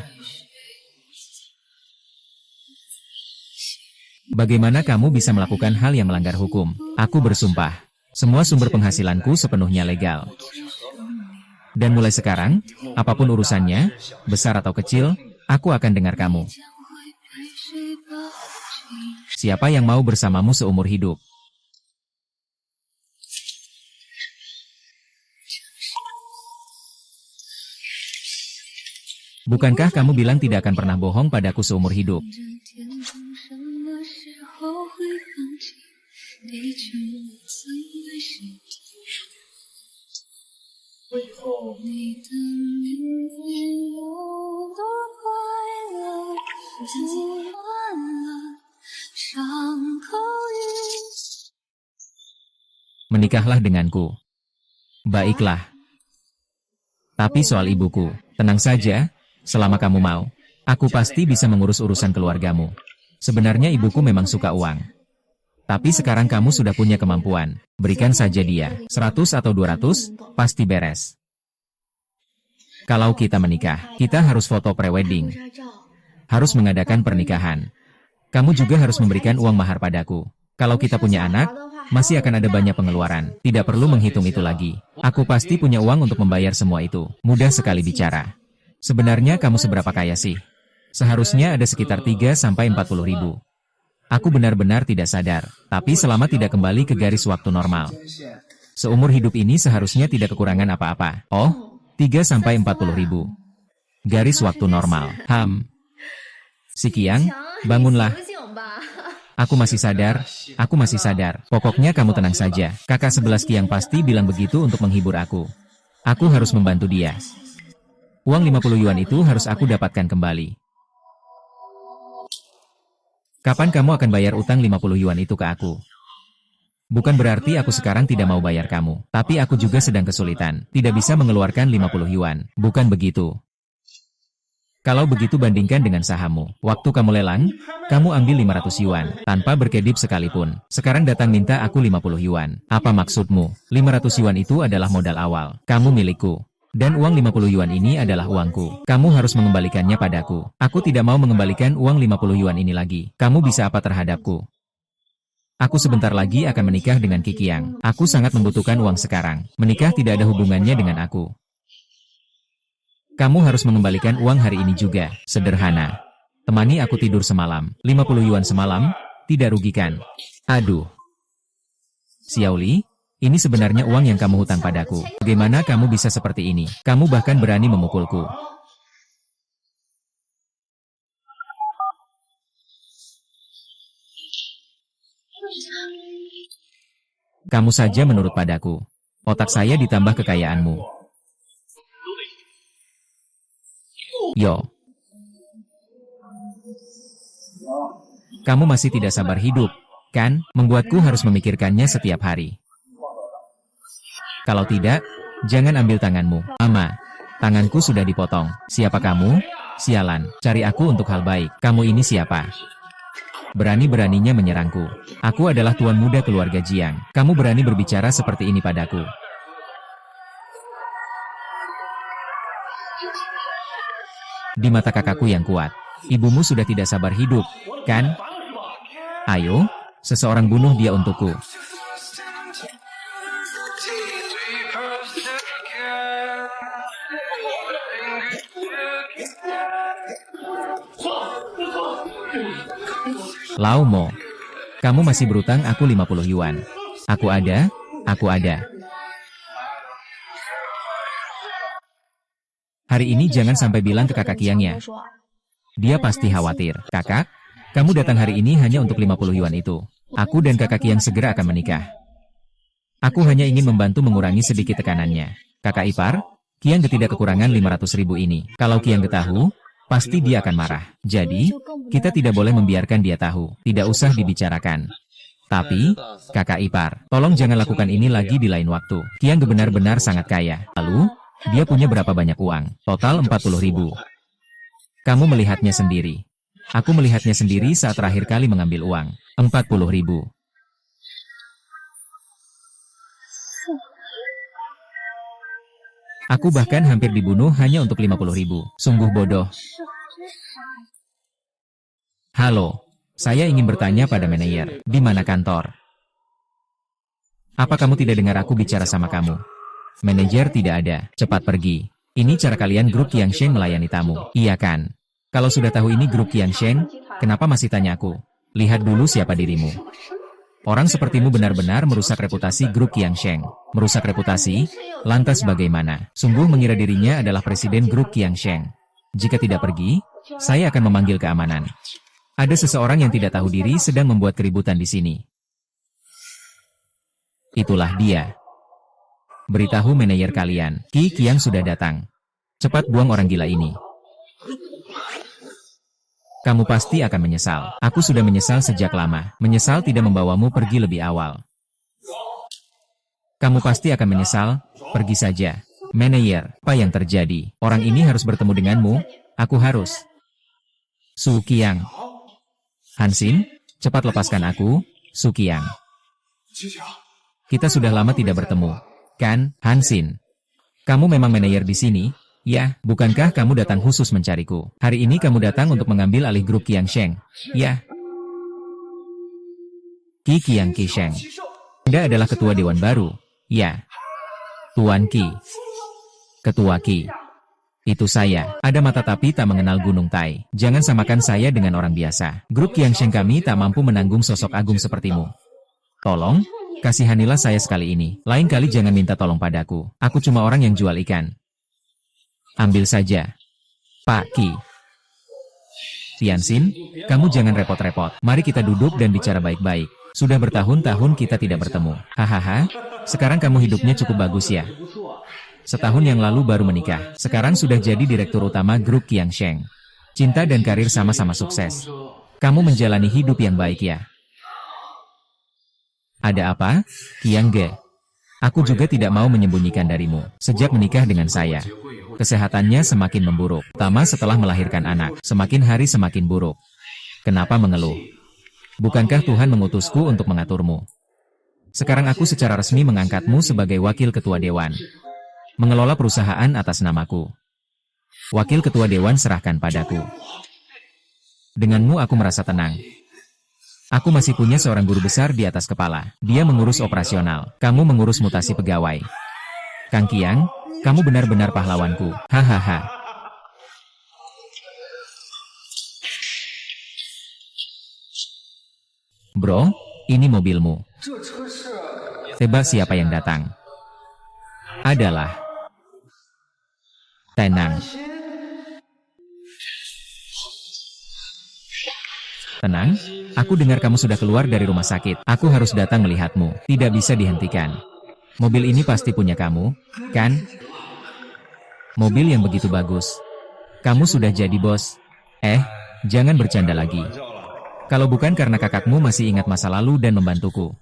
Bagaimana kamu bisa melakukan hal yang melanggar hukum? Aku bersumpah, semua sumber penghasilanku sepenuhnya legal. Dan mulai sekarang, apapun urusannya, besar atau kecil, aku akan dengar kamu. Siapa yang mau bersamamu seumur hidup? Bukankah kamu bilang tidak akan pernah bohong padaku seumur hidup? Menikahlah denganku. Baiklah. Tapi soal ibuku, tenang saja, selama kamu mau. Aku pasti bisa mengurus urusan keluargamu. Sebenarnya ibuku memang suka uang. Tapi sekarang kamu sudah punya kemampuan. Berikan saja dia. 100 atau 200, pasti beres. Kalau kita menikah, kita harus foto prewedding. Harus mengadakan pernikahan. Kamu juga harus memberikan uang mahar padaku. Kalau kita punya anak, masih akan ada banyak pengeluaran. Tidak perlu menghitung itu lagi. Aku pasti punya uang untuk membayar semua itu. Mudah sekali bicara. Sebenarnya kamu seberapa kaya sih? Seharusnya ada sekitar 3-40 ribu. Aku benar-benar tidak sadar, tapi selama tidak kembali ke garis waktu normal. Seumur hidup ini seharusnya tidak kekurangan apa-apa. Oh, 3-40 ribu. Garis waktu normal. Si Qiang, bangunlah. Aku masih sadar. Pokoknya kamu tenang saja. Kakak 11 Qiang pasti bilang begitu untuk menghibur aku. Aku harus membantu dia. Uang 50 yuan itu harus aku dapatkan kembali. Kapan kamu akan bayar utang 50 yuan itu ke aku? Bukan berarti aku sekarang tidak mau bayar kamu. Tapi aku juga sedang kesulitan. Tidak bisa mengeluarkan 50 yuan. Bukan begitu. Kalau begitu bandingkan dengan sahammu. Waktu kamu lelang, kamu ambil 500 yuan. Tanpa berkedip sekalipun. Sekarang datang minta aku 50 yuan. Apa maksudmu? 500 yuan itu adalah modal awal. Kamu milikku. Dan uang 50 yuan ini adalah uangku. Kamu harus mengembalikannya padaku. Aku tidak mau mengembalikan uang 50 yuan ini lagi. Kamu bisa apa terhadapku? Aku sebentar lagi akan menikah dengan Qi Qiang. Aku sangat membutuhkan uang sekarang. Menikah tidak ada hubungannya dengan aku. Kamu harus mengembalikan uang hari ini juga. Sederhana. Temani aku tidur semalam. 50 yuan semalam, tidak rugikan. Aduh. Xiaoli, ini sebenarnya uang yang kamu hutang padaku. Bagaimana kamu bisa seperti ini? Kamu bahkan berani memukulku. Kamu saja menurut padaku. Otak saya ditambah kekayaanmu. Yo. Kamu masih tidak sabar hidup, kan? Membuatku harus memikirkannya setiap hari. Kalau tidak, jangan ambil tanganmu. Mama, tanganku sudah dipotong. Siapa kamu? Sialan, cari aku untuk hal baik. Kamu ini siapa? Berani-beraninya menyerangku. Aku adalah tuan muda keluarga Jiang. Kamu berani berbicara seperti ini padaku. Di mata kakakku yang kuat, ibumu sudah tidak sabar hidup, kan? Ayo, seseorang bunuh dia untukku. Lao Mo, kamu masih berutang aku 50 yuan. Aku ada. Hari ini jangan sampai bilang ke kakak Qiangnya. Dia pasti khawatir. Kakak, kamu datang hari ini hanya untuk 50 yuan itu. Aku dan kakak Qiang segera akan menikah. Aku hanya ingin membantu mengurangi sedikit tekanannya. Kakak ipar, Qiang tidak kekurangan 500 ribu ini. Kalau Qiang tahu, pasti dia akan marah. Jadi, kita tidak boleh membiarkan dia tahu. Tidak usah dibicarakan. Tapi, kakak ipar, tolong jangan lakukan ini lagi di lain waktu. Qiang benar-benar sangat kaya. Lalu, dia punya berapa banyak uang? Total 40 ribu. Kamu melihatnya sendiri. Aku melihatnya sendiri saat terakhir kali mengambil uang. 40 ribu. Aku bahkan hampir dibunuh hanya untuk 50 ribu. Sungguh bodoh. Halo, saya ingin bertanya pada manajer. Di mana kantor? Apa kamu tidak dengar aku bicara sama kamu? Manajer tidak ada. Cepat pergi. Ini cara kalian grup Qiangsheng melayani tamu. Iya kan? Kalau sudah tahu ini grup Qiangsheng, kenapa masih tanya aku? Lihat dulu siapa dirimu. Orang sepertimu benar-benar merusak reputasi grup Qiangsheng. Merusak reputasi? Lantas bagaimana? Sungguh mengira dirinya adalah presiden grup Qiangsheng. Jika tidak pergi, saya akan memanggil keamanan. Ada seseorang yang tidak tahu diri sedang membuat keributan di sini. Itulah dia. Beritahu manajer kalian, Qi Qiang sudah datang. Cepat buang orang gila ini. Kamu pasti akan menyesal. Aku sudah menyesal sejak lama. Menyesal tidak membawamu pergi lebih awal. Kamu pasti akan menyesal. Pergi saja. Manajer, apa yang terjadi? Orang ini harus bertemu denganmu. Aku harus. Su Qiang. Hansin, cepat lepaskan aku, Su Qiang. Kita sudah lama tidak bertemu. Kan, Hansin? Kamu memang manajer di sini? Ya, bukankah kamu datang khusus mencariku? Hari ini kamu datang untuk mengambil alih grup Qiangsheng. Ya. Qi Qiang Qisheng. Anda adalah ketua dewan baru. Ya. Tuan Qi. Ketua Qi. Itu saya. Ada mata tapi tak mengenal Gunung Tai. Jangan samakan saya dengan orang biasa. Grup Qiangsheng kami tak mampu menanggung sosok agung sepertimu. Tolong, kasihanilah saya sekali ini. Lain kali jangan minta tolong padaku. Aku cuma orang yang jual ikan. Ambil saja. Pak Qi. Tianxin, kamu jangan repot-repot. Mari kita duduk dan bicara baik-baik. Sudah bertahun-tahun kita tidak bertemu. Hahaha, sekarang kamu hidupnya cukup bagus ya. Setahun yang lalu baru menikah. Sekarang sudah jadi direktur utama grup Qiangsheng. Cinta dan karir sama-sama sukses. Kamu menjalani hidup yang baik ya. Ada apa, Qiang Ge? Aku juga tidak mau menyembunyikan darimu. Sejak menikah dengan saya, kesehatannya semakin memburuk. Terutama setelah melahirkan anak, semakin hari semakin buruk. Kenapa mengeluh? Bukankah Tuhan mengutusku untuk mengaturmu? Sekarang aku secara resmi mengangkatmu sebagai wakil ketua dewan. Mengelola perusahaan atas namaku. Wakil ketua dewan serahkan padaku. Denganmu aku merasa tenang. Aku masih punya seorang guru besar di atas kepala. Dia mengurus operasional. Kamu mengurus mutasi pegawai. Kang Qiang, kamu benar-benar pahlawanku. Hahaha. Bro, ini mobilmu. Tebak siapa yang datang? Adalah Tenang. Tenang, aku dengar kamu sudah keluar dari rumah sakit. Aku harus datang melihatmu. Tidak bisa dihentikan. Mobil ini pasti punya kamu, kan? Mobil yang begitu bagus. Kamu sudah jadi bos. Jangan bercanda lagi. Kalau bukan karena kakakmu masih ingat masa lalu dan membantuku.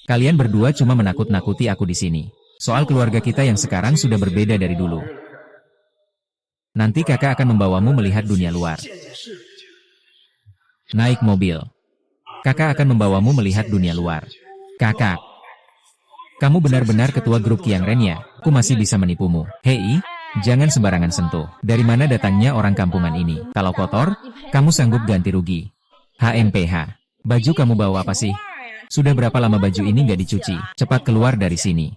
Kalian berdua cuma menakut-nakuti aku di sini. Soal keluarga kita yang sekarang sudah berbeda dari dulu. Nanti kakak akan membawamu melihat dunia luar. Naik mobil. Kakak akan membawamu melihat dunia luar. Kakak. Kamu benar-benar ketua grup Qiangren ya? Aku masih bisa menipumu. Hei, jangan sembarangan sentuh. Dari mana datangnya orang kampungan ini? Kalau kotor, kamu sanggup ganti rugi. HMPH. Baju kamu bawa apa sih? Sudah berapa lama baju ini nggak dicuci? Cepat keluar dari sini.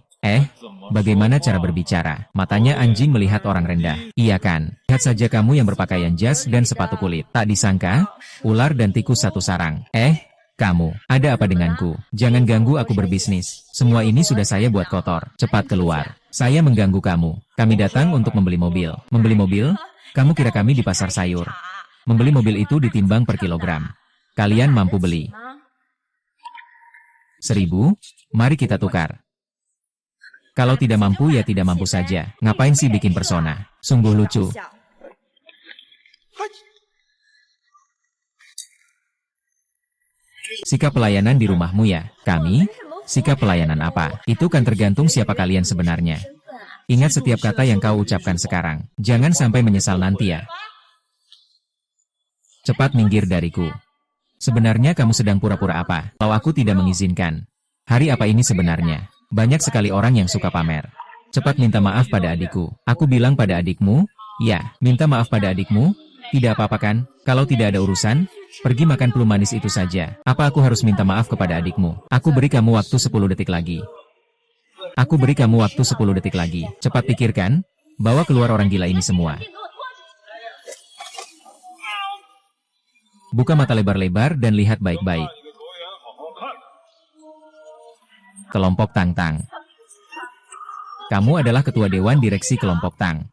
Bagaimana cara berbicara? Matanya anjing melihat orang rendah. Iya kan? Lihat saja kamu yang berpakaian jas dan sepatu kulit. Tak disangka, ular dan tikus satu sarang. Kamu, ada apa denganku? Jangan ganggu aku berbisnis. Semua ini sudah saya buat kotor. Cepat keluar. Saya mengganggu kamu. Kami datang untuk membeli mobil. Membeli mobil? Kamu kira kami di pasar sayur? Membeli mobil itu ditimbang per kilogram. Kalian mampu beli 1.000? Mari kita tukar. Kalau tidak mampu ya tidak mampu saja. Ngapain sih bikin persona? Sungguh lucu. Sikap pelayanan di rumahmu ya? Kami? Sikap pelayanan apa? Itu kan tergantung siapa kalian sebenarnya. Ingat setiap kata yang kau ucapkan sekarang. Jangan sampai menyesal nanti ya. Cepat minggir dariku. Sebenarnya kamu sedang pura-pura apa? Kalau aku tidak mengizinkan. Hari apa ini sebenarnya? Banyak sekali orang yang suka pamer. Cepat minta maaf pada adikku. Aku bilang pada adikmu, ya, minta maaf pada adikmu. Tidak apa-apa kan? Kalau tidak ada urusan, pergi makan plum manis itu saja. Apa aku harus minta maaf kepada adikmu? Aku beri kamu waktu 10 detik lagi. Aku beri kamu waktu 10 detik lagi. Cepat pikirkan, bawa keluar orang gila ini semua. Buka mata lebar-lebar dan lihat baik-baik. Kelompok Tang-Tang. Kamu adalah ketua dewan direksi kelompok Tang.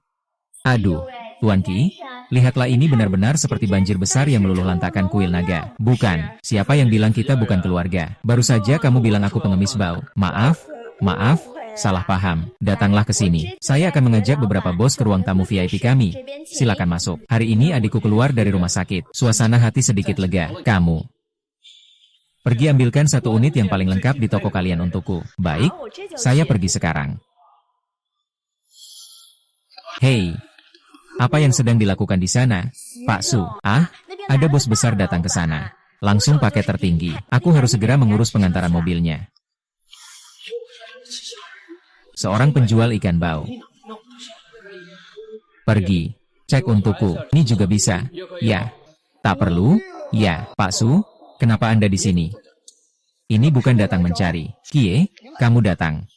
Aduh, Tuan Qi, lihatlah ini benar-benar seperti banjir besar yang meluluh lantakan kuil naga. Bukan, siapa yang bilang kita bukan keluarga? Baru saja kamu bilang aku pengemis bau. Maaf, salah paham. Datanglah ke sini. Saya akan mengajak beberapa bos ke ruang tamu VIP kami. Silakan masuk. Hari ini adikku keluar dari rumah sakit. Suasana hati sedikit lega. Kamu. Pergi ambilkan satu unit yang paling lengkap di toko kalian untukku. Baik, saya pergi sekarang. Hei, apa yang sedang dilakukan di sana? Pak Su, ada bos besar datang ke sana. Langsung paket tertinggi. Aku harus segera mengurus pengantaran mobilnya. Seorang penjual ikan bau. Pergi, cek untukku. Ini juga bisa. Ya, tak perlu. Ya, Pak Su, kenapa Anda di sini? Ini bukan datang mencari. Kie, kamu datang.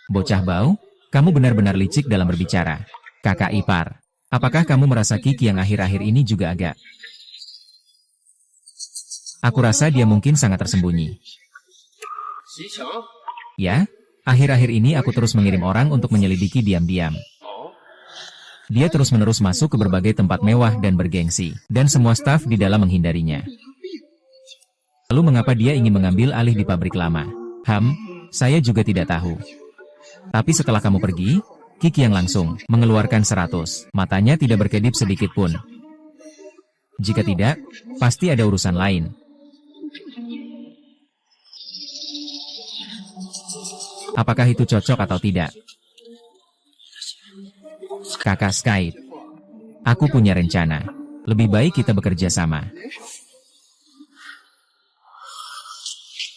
Bocah bau, kamu benar-benar licik dalam berbicara. Kakak ipar, apakah kamu merasa Kiki yang akhir-akhir ini juga agak? Aku rasa dia mungkin sangat tersembunyi. Ya, akhir-akhir ini aku terus mengirim orang untuk menyelidiki diam-diam. Dia terus-menerus masuk ke berbagai tempat mewah dan bergengsi, dan semua staf di dalam menghindarinya. Lalu mengapa dia ingin mengambil alih di pabrik lama? Saya juga tidak tahu. Tapi setelah kamu pergi, Kiki yang langsung mengeluarkan 100. Matanya tidak berkedip sedikit pun. Jika tidak, pasti ada urusan lain. Apakah itu cocok atau tidak? Kakak Sky, aku punya rencana. Lebih baik kita bekerja sama.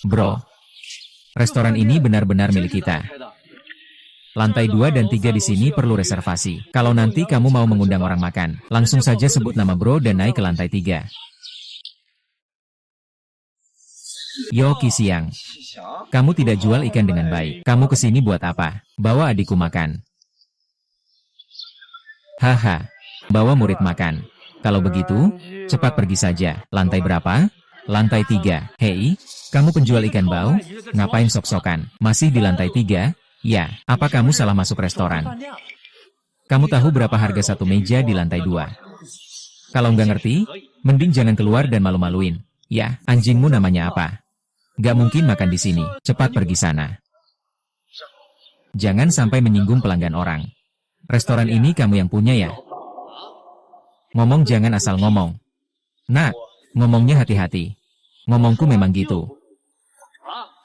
Bro, restoran ini benar-benar milik kita. Lantai 2 dan 3 di sini perlu reservasi. Kalau nanti kamu mau mengundang orang makan, langsung saja sebut nama bro dan naik ke lantai 3. Yo Ki Siang, kamu tidak jual ikan dengan baik. Kamu kesini buat apa? Bawa adikku makan. Haha, bawa murid makan. Kalau begitu, cepat pergi saja. Lantai berapa? Lantai 3. Hei, kamu penjual ikan bau? Ngapain sok-sokan? Masih di lantai 3? Ya, apa kamu salah masuk restoran? Kamu tahu berapa harga satu meja di lantai 2? Kalau nggak ngerti, mending jangan keluar dan malu-maluin. Ya, anjingmu namanya apa? Nggak mungkin makan di sini. Cepat pergi sana. Jangan sampai menyinggung pelanggan orang. Restoran ini kamu yang punya ya? Ngomong jangan asal ngomong. Nak, ngomongnya hati-hati. Ngomongku memang gitu.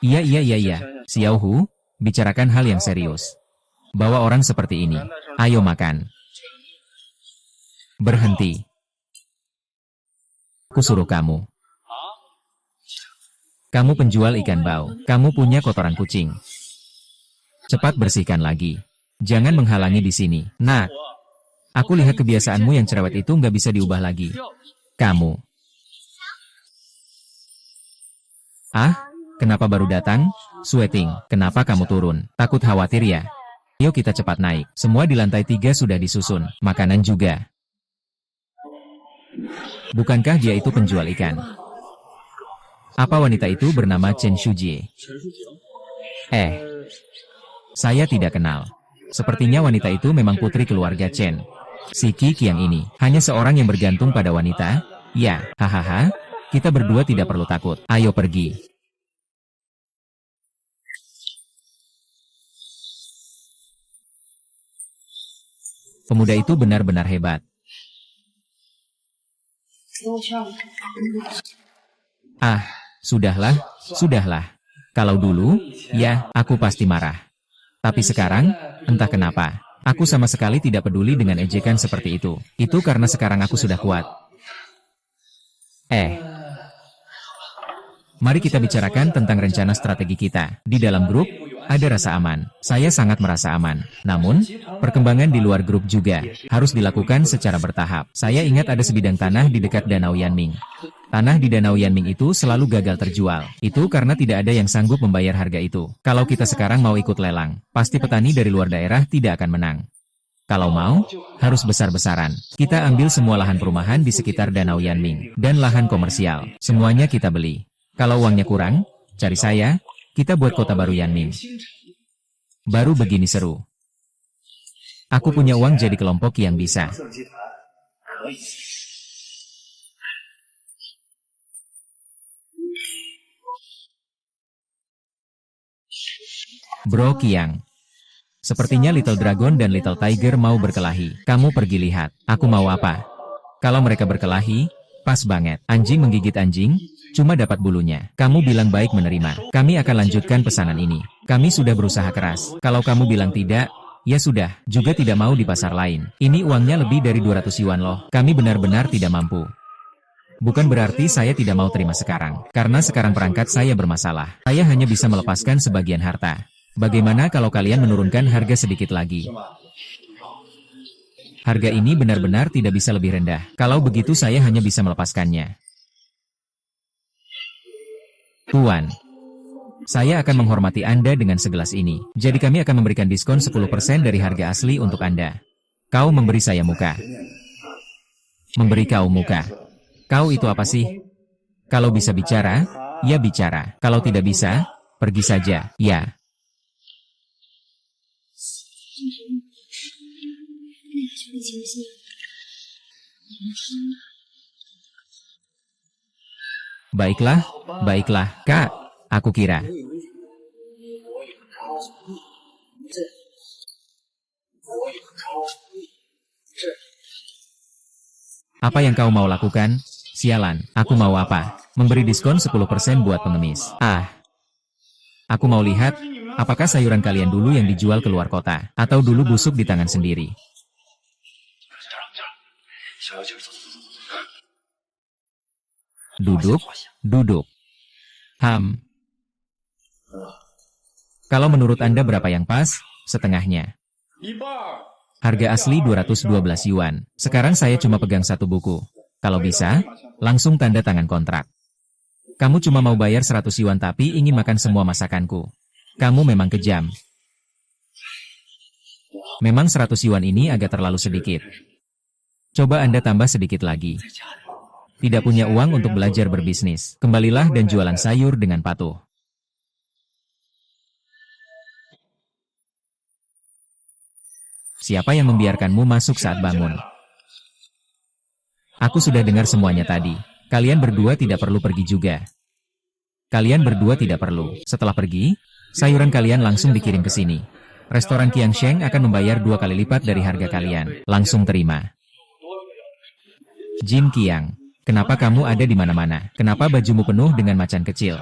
Iya. Xiao Hu, bicarakan hal yang serius. Bawa orang seperti ini. Ayo makan. Berhenti. Aku suruh kamu. Kamu penjual ikan bau. Kamu punya kotoran kucing. Cepat bersihkan lagi. Jangan menghalangi di sini. Nak, aku lihat kebiasaanmu yang cerewet itu nggak bisa diubah lagi. Kamu. Kenapa baru datang? Sweating, kenapa kamu turun? Takut khawatir ya? Yuk kita cepat naik. Semua di lantai 3 sudah disusun. Makanan juga. Bukankah dia itu penjual ikan? Apa wanita itu bernama Chen Shujie? Saya tidak kenal. Sepertinya wanita itu memang putri keluarga Chen. Si Kiki yang ini, hanya seorang yang bergantung pada wanita? Ya, hahaha, kita berdua tidak perlu takut. Ayo pergi. Pemuda itu benar-benar hebat. Sudahlah. Kalau dulu, ya, aku pasti marah. Tapi sekarang, entah kenapa, aku sama sekali tidak peduli dengan ejekan seperti itu. Itu karena sekarang aku sudah kuat. Mari kita bicarakan tentang rencana strategi kita. Di dalam grup, ada rasa aman. Saya sangat merasa aman. Namun, perkembangan di luar grup juga harus dilakukan secara bertahap. Saya ingat ada sebidang tanah di dekat Danau Yanming. Tanah di Danau Yanming itu selalu gagal terjual. Itu karena tidak ada yang sanggup membayar harga itu. Kalau kita sekarang mau ikut lelang, pasti petani dari luar daerah tidak akan menang. Kalau mau, harus besar-besaran. Kita ambil semua lahan perumahan di sekitar Danau Yanming dan lahan komersial. Semuanya kita beli. Kalau uangnya kurang, cari saya, kita buat kota baru Yanming. Baru begini seru. Aku punya uang jadi kelompok yang bisa. Bro Qiang. Sepertinya Little Dragon dan Little Tiger mau berkelahi. Kamu pergi lihat. Aku mau apa? Kalau mereka berkelahi, Pas banget. Anjing menggigit anjing, cuma dapat bulunya. Kamu bilang baik menerima. Kami akan lanjutkan pesanan ini. Kami sudah berusaha keras. Kalau kamu bilang tidak, ya sudah. Juga tidak mau di pasar lain. Ini uangnya lebih dari 200 yuan loh. Kami benar-benar tidak mampu. Bukan berarti saya tidak mau terima sekarang. Karena sekarang perangkat saya bermasalah. Saya hanya bisa melepaskan sebagian harta. Bagaimana kalau kalian menurunkan harga sedikit lagi? Harga ini benar-benar tidak bisa lebih rendah. Kalau begitu saya hanya bisa melepaskannya. Tuan, saya akan menghormati Anda dengan segelas ini. Jadi kami akan memberikan diskon 10% dari harga asli untuk Anda. Kau memberi saya muka. Memberi kau muka. Kau itu apa sih? Kalau bisa bicara, ya bicara. Kalau tidak bisa, pergi saja, ya. Baiklah, baiklah, Kak. Aku kira. Apa yang kau mau lakukan? Sialan, aku mau apa? Memberi diskon 10% buat pengemis. Ah, aku mau lihat, apakah sayuran kalian dulu yang dijual keluar kota, atau dulu busuk di tangan sendiri. Duduk, duduk. Kalau menurut Anda berapa yang pas? Setengahnya. Harga asli 212 yuan. Sekarang saya cuma pegang satu buku. Kalau bisa, langsung tanda tangan kontrak. Kamu cuma mau bayar 100 yuan tapi ingin makan semua masakanku. Kamu memang kejam. Memang 100 yuan ini agak terlalu sedikit. Coba Anda tambah sedikit lagi. Tidak punya uang untuk belajar berbisnis. Kembalilah dan jualan sayur dengan patuh. Siapa yang membiarkanmu masuk saat bangun? Aku sudah dengar semuanya tadi. Kalian berdua tidak perlu pergi juga. Kalian berdua tidak perlu. Setelah pergi, sayuran kalian langsung dikirim ke sini. Restoran Qiangsheng akan membayar 2 kali lipat dari harga kalian. Langsung terima. Jin Qiang, kenapa kamu ada di mana-mana? Kenapa bajumu penuh dengan macan kecil?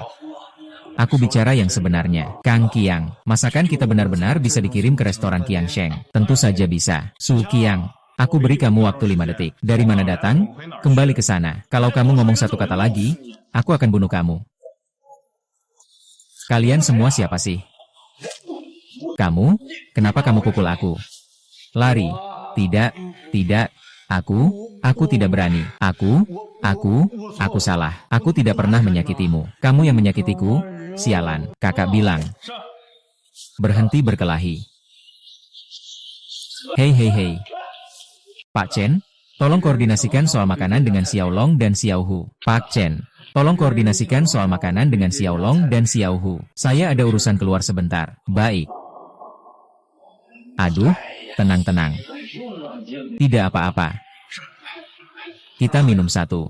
Aku bicara yang sebenarnya. Kang Qiang, masakan kita benar-benar bisa dikirim ke restoran Qiangsheng. Tentu saja bisa. Su Qiang, aku beri kamu waktu 5 detik. Dari mana datang? Kembali ke sana. Kalau kamu ngomong satu kata lagi, aku akan bunuh kamu. Kalian semua siapa sih? Kamu? Kenapa kamu pukul aku? Lari. Tidak, tidak. Aku tidak berani. Aku salah. Aku tidak pernah menyakitimu. Kamu yang menyakitiku? Sialan. Kakak bilang. Berhenti berkelahi. Hei. Pak Chen, tolong koordinasikan soal makanan dengan Xiao Long dan Xiao Hu. Pak Chen, tolong koordinasikan soal makanan dengan Xiao Long dan Xiao Hu. Saya ada urusan keluar sebentar. Baik. Aduh, tenang. Tidak apa-apa. Kita minum satu.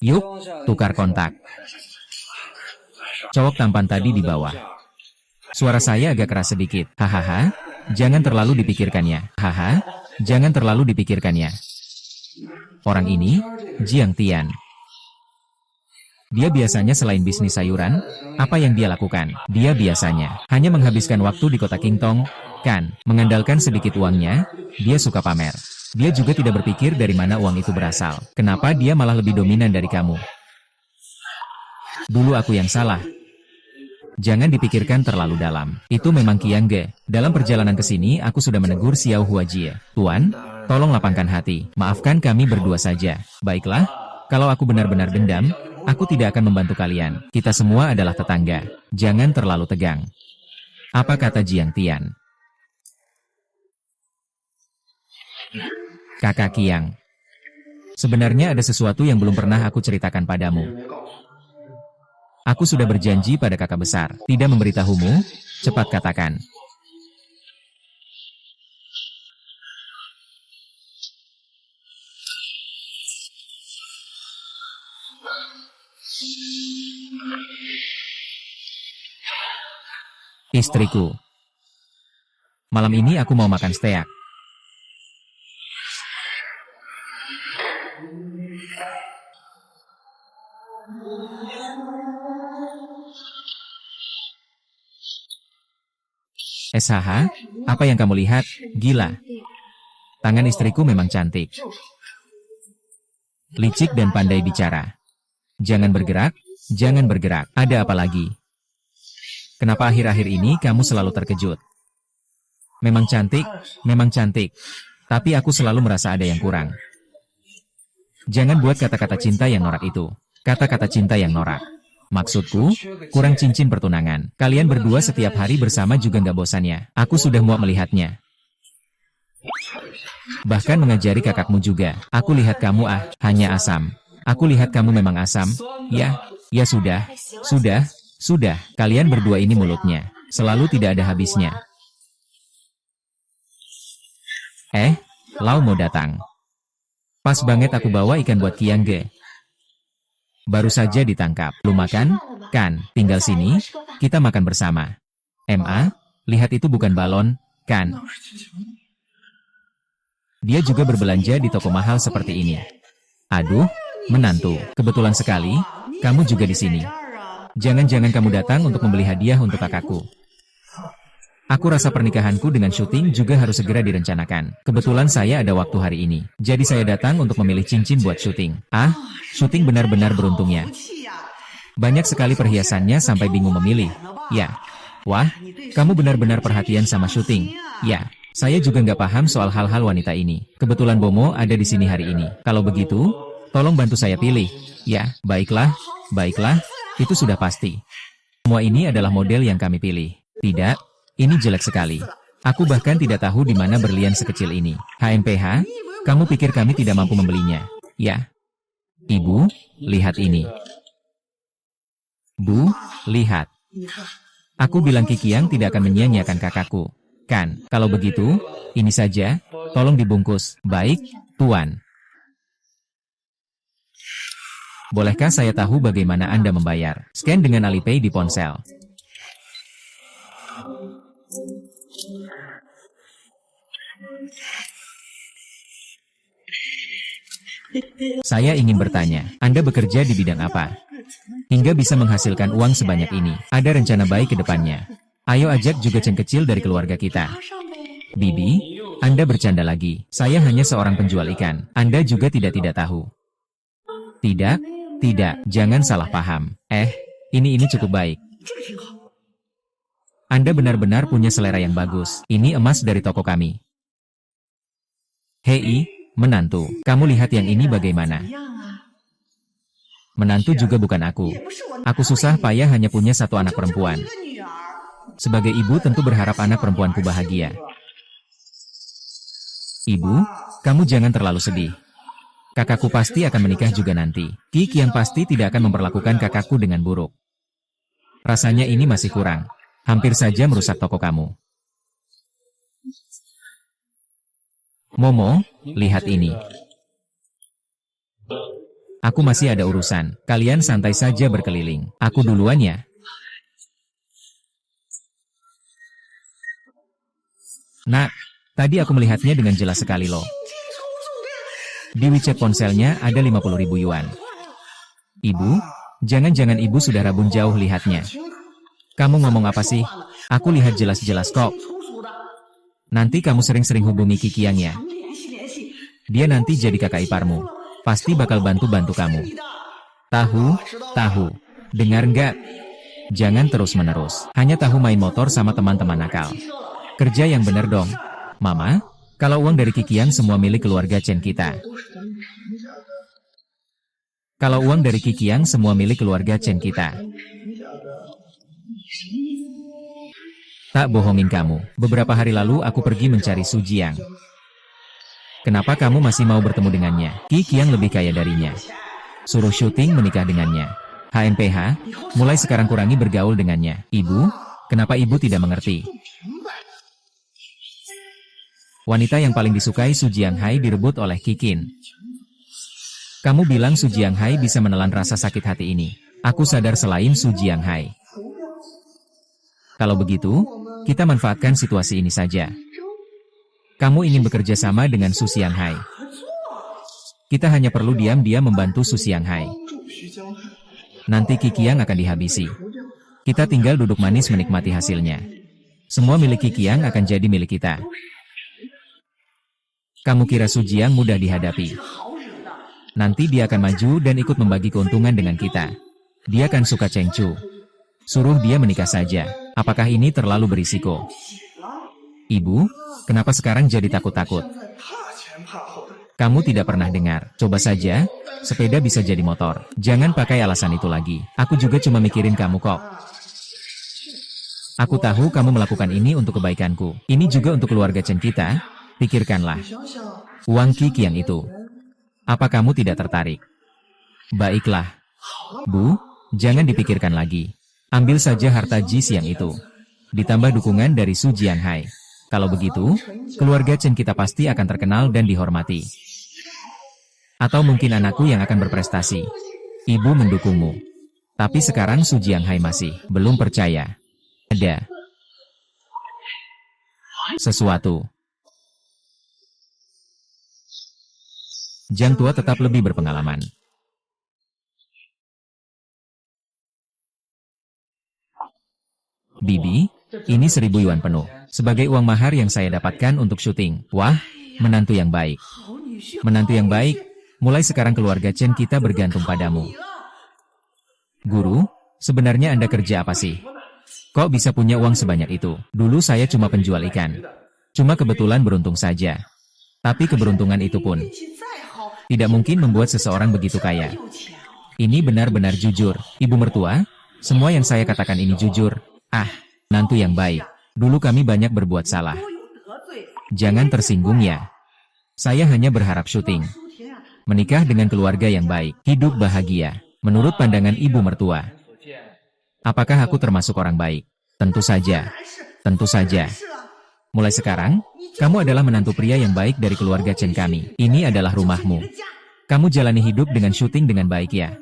Yuk, tukar kontak. Cowok tampan tadi di bawah. Suara saya agak keras sedikit. Hahaha, jangan terlalu dipikirkannya. Haha, jangan terlalu dipikirkannya. Orang ini, Jiang Tian. Dia biasanya selain bisnis sayuran, apa yang dia lakukan? Dia biasanya hanya menghabiskan waktu di kota Qingtong, kan? Mengandalkan sedikit uangnya, dia suka pamer. Dia juga tidak berpikir dari mana uang itu berasal. Kenapa dia malah lebih dominan dari kamu? Dulu aku yang salah. Jangan dipikirkan terlalu dalam. Itu memang Qiang Ge. Dalam perjalanan ke sini, aku sudah menegur Xiao Huajie. Tuan, tolong lapangkan hati. Maafkan kami berdua saja. Baiklah, kalau aku benar-benar dendam, aku tidak akan membantu kalian. Kita semua adalah tetangga. Jangan terlalu tegang. Apa kata Jiang Tian? Kakak Qiang. Sebenarnya ada sesuatu yang belum pernah aku ceritakan padamu. Aku sudah berjanji pada kakak besar, tidak memberitahumu, cepat katakan. Istriku. Malam ini aku mau makan steak. SHH, apa yang kamu lihat? Gila. Tangan istriku memang cantik. Licik dan pandai bicara. Jangan bergerak, jangan bergerak. Ada apa lagi? Kenapa akhir-akhir ini kamu selalu terkejut? Memang cantik, memang cantik. Tapi aku selalu merasa ada yang kurang. Jangan buat kata-kata cinta yang norak itu. Kata-kata cinta yang norak. Maksudku, kurang cincin pertunangan. Kalian berdua setiap hari bersama juga nggak bosan ya? Aku sudah muak melihatnya. Bahkan mengajari kakakmu juga. Aku lihat kamu hanya asam. Aku lihat kamu memang asam. Ya sudah. Kalian berdua ini mulutnya. Selalu tidak ada habisnya. Lau mau datang. Pas banget aku bawa ikan buat Kiangge. Baru saja ditangkap. Belum makan? Kan, tinggal sini, kita makan bersama. Lihat itu bukan balon, kan? Dia juga berbelanja di toko mahal seperti ini. Aduh, menantu, kebetulan sekali, kamu juga di sini. Jangan-jangan kamu datang untuk membeli hadiah untuk kakakku. Aku rasa pernikahanku dengan syuting juga harus segera direncanakan. Kebetulan saya ada waktu hari ini. Jadi saya datang untuk memilih cincin buat syuting. Syuting benar-benar beruntungnya. Banyak sekali perhiasannya sampai bingung memilih. Ya. Wah, kamu benar-benar perhatian sama syuting. Ya. Saya juga nggak paham soal hal-hal wanita ini. Kebetulan Bomo ada di sini hari ini. Kalau begitu, tolong bantu saya pilih. Ya, baiklah. Itu sudah pasti. Semua ini adalah model yang kami pilih. Tidak. Ini jelek sekali. Aku bahkan tidak tahu di mana berlian sekecil ini. HMPH, kamu pikir kami tidak mampu membelinya? Ya. Ibu, lihat ini. Bu, lihat. Aku bilang Kikiang tidak akan menyia-nyiakan kakakku. Kan, kalau begitu, ini saja, tolong dibungkus. Baik, Tuan. Bolehkah saya tahu bagaimana Anda membayar? Scan dengan Alipay di ponsel. Saya ingin bertanya, Anda bekerja di bidang apa? Hingga bisa menghasilkan uang sebanyak ini. Ada rencana baik ke depannya. Ayo ajak juga Chen kecil dari keluarga kita. Bibi, Anda bercanda lagi. Saya hanya seorang penjual ikan. Anda juga tidak tahu. Tidak, jangan salah paham. Ini cukup baik. Anda benar-benar punya selera yang bagus. Ini emas dari toko kami. Hei, menantu, kamu lihat yang ini bagaimana? Menantu juga bukan aku. Aku susah payah hanya punya satu anak perempuan. Sebagai ibu tentu berharap anak perempuanku bahagia. Ibu, kamu jangan terlalu sedih. Kakakku pasti akan menikah juga nanti. Kikiang pasti tidak akan memperlakukan kakakku dengan buruk. Rasanya ini masih kurang. Hampir saja merusak toko kamu. Momo, lihat ini. Aku masih ada urusan. Kalian santai saja berkeliling. Aku duluan ya. Nak, tadi aku melihatnya dengan jelas sekali loh. Di WeChat ponselnya ada 50.000 yuan. Ibu, jangan-jangan ibu sudah rabun jauh lihatnya. Kamu ngomong apa sih? Aku lihat jelas-jelas kok. Nanti kamu sering-sering hubungi Kikiang ya. Dia nanti jadi kakak iparmu. Pasti bakal bantu-bantu kamu. Tahu. Dengar nggak? Jangan terus-menerus. Hanya tahu main motor sama teman-teman nakal. Kerja yang benar dong. Mama, kalau uang dari Kikiang semua milik keluarga Chen kita. Kalau uang dari Kikiang semua milik keluarga Chen kita. Tak bohongin kamu, beberapa hari lalu aku pergi mencari Su Jiang. Kenapa kamu masih mau bertemu dengannya? Kikiang lebih kaya darinya. Suruh syuting menikah dengannya. HMPH, mulai sekarang kurangi bergaul dengannya. Ibu, kenapa ibu tidak mengerti? Wanita yang paling disukai Su Jianghai direbut oleh Kikin. Kamu bilang Su Jianghai bisa menelan rasa sakit hati ini. Aku sadar selain Su Jianghai. Kalau begitu, kita manfaatkan situasi ini saja. Kamu ingin bekerja sama dengan Su Xianghai. Kita hanya perlu diam-diam membantu Su Xianghai. Nanti Qiqiang akan dihabisi. Kita tinggal duduk manis menikmati hasilnya. Semua milik Qiqiang akan jadi milik kita. Kamu kira Su Jiang mudah dihadapi? Nanti dia akan maju dan ikut membagi keuntungan dengan kita. Dia kan suka Cheng Chu. Suruh dia menikah saja. Apakah ini terlalu berisiko? Ibu, kenapa sekarang jadi takut-takut? Kamu tidak pernah dengar. Coba saja, sepeda bisa jadi motor. Jangan pakai alasan itu lagi. Aku juga cuma mikirin kamu kok. Aku tahu kamu melakukan ini untuk kebaikanku. Ini juga untuk keluarga Chen kita. Pikirkanlah. Uang Qiqiang itu. Apa kamu tidak tertarik? Baiklah. Bu, jangan dipikirkan lagi. Ambil saja harta Ji Xiang itu. Ditambah dukungan dari Su Jianhai. Kalau begitu, keluarga Chen kita pasti akan terkenal dan dihormati. Atau mungkin anakku yang akan berprestasi. Ibu mendukungmu. Tapi sekarang Su Jianhai masih belum percaya. Ada sesuatu. Jiang tua tetap lebih berpengalaman. Bibi, ini 1.000 yuan penuh. Sebagai uang mahar yang saya dapatkan untuk syuting. Wah, menantu yang baik. Menantu yang baik, mulai sekarang keluarga Chen kita bergantung padamu. Guru, sebenarnya Anda kerja apa sih? Kok bisa punya uang sebanyak itu? Dulu saya cuma penjual ikan. Cuma kebetulan beruntung saja. Tapi keberuntungan itu pun tidak mungkin membuat seseorang begitu kaya. Ini benar-benar jujur. Ibu mertua, semua yang saya katakan ini jujur. Ah, menantu yang baik. Dulu kami banyak berbuat salah. Jangan tersinggung ya. Saya hanya berharap syuting. Menikah dengan keluarga yang baik. Hidup bahagia. Menurut pandangan ibu mertua. Apakah aku termasuk orang baik? Tentu saja. Tentu saja. Mulai sekarang, kamu adalah menantu pria yang baik dari keluarga Chen kami. Ini adalah rumahmu. Kamu jalani hidup dengan syuting dengan baik ya.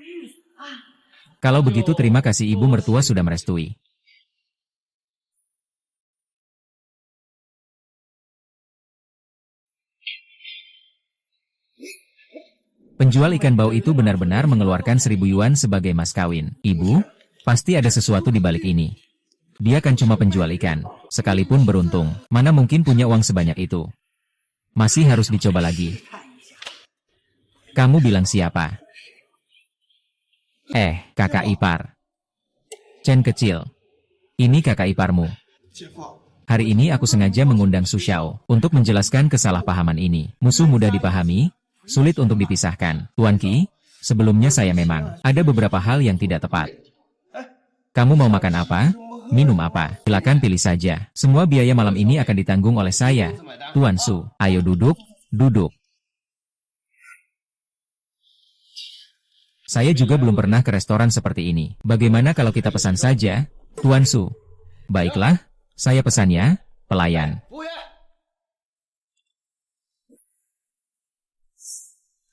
Kalau begitu terima kasih ibu mertua sudah merestui. Penjual ikan bau itu benar-benar mengeluarkan 1.000 yuan sebagai mas kawin. Ibu, pasti ada sesuatu di balik ini. Dia kan cuma penjual ikan. Sekalipun beruntung, mana mungkin punya uang sebanyak itu. Masih harus dicoba lagi. Kamu bilang siapa? Kakak ipar. Chen kecil. Ini kakak iparmu. Hari ini aku sengaja mengundang Su Xiao untuk menjelaskan kesalahpahaman ini. Musuh mudah dipahami, sulit untuk dipisahkan. Tuan Qi, sebelumnya saya memang ada beberapa hal yang tidak tepat. Kamu mau makan apa? Minum apa? Silakan pilih saja. Semua biaya malam ini akan ditanggung oleh saya. Tuan Su, ayo duduk, duduk. Saya juga belum pernah ke restoran seperti ini. Bagaimana kalau kita pesan saja, Tuan Su? Baiklah, saya pesan ya, pelayan.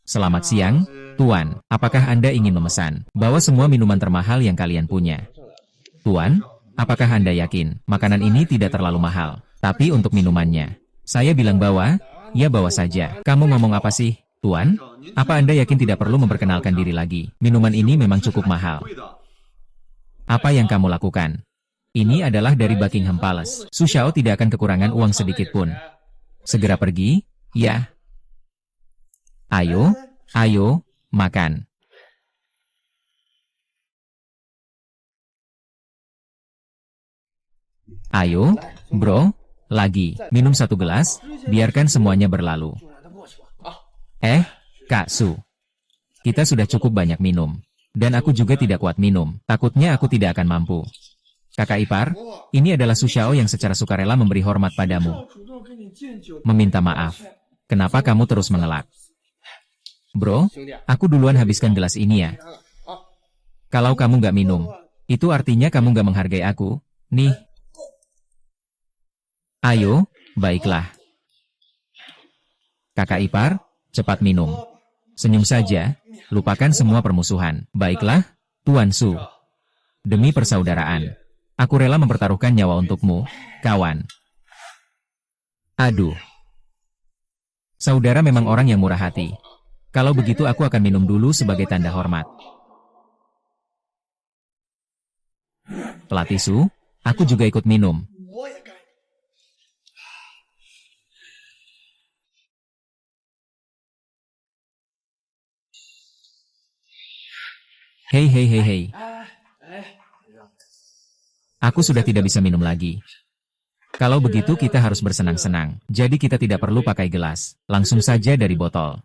Selamat siang, Tuan. Apakah Anda ingin memesan? Bawa semua minuman termahal yang kalian punya. Tuan, apakah Anda yakin makanan ini tidak terlalu mahal? Tapi untuk minumannya, saya bilang bawa, ya bawa saja. Kamu ngomong apa sih, Tuan? Apa Anda yakin tidak perlu memperkenalkan diri lagi? Minuman ini memang cukup mahal. Apa yang kamu lakukan? Ini adalah dari Buckingham Palace. Su Xiao tidak akan kekurangan uang sedikit pun. Segera pergi, ya. Ayo, ayo, makan. Ayo, bro, lagi. Minum 1 gelas, biarkan semuanya berlalu. Kak Su. Kita sudah cukup banyak minum. Dan aku juga tidak kuat minum. Takutnya aku tidak akan mampu. Kakak ipar, ini adalah Su Xiao yang secara sukarela memberi hormat padamu. Meminta maaf. Kenapa kamu terus mengelak? Bro, aku duluan habiskan gelas ini ya. Kalau kamu nggak minum, itu artinya kamu nggak menghargai aku. Nih. Ayo, baiklah. Kakak ipar, cepat minum. Senyum saja, lupakan semua permusuhan. Baiklah, Tuan Su. Demi persaudaraan, aku rela mempertaruhkan nyawa untukmu, kawan. Aduh. Saudara memang orang yang murah hati. Kalau begitu aku akan minum dulu sebagai tanda hormat. Pelatih Su, aku juga ikut minum. Hei hei hei hei. Aku sudah tidak bisa minum lagi. Kalau begitu kita harus bersenang-senang. Jadi kita tidak perlu pakai gelas. Langsung saja dari botol.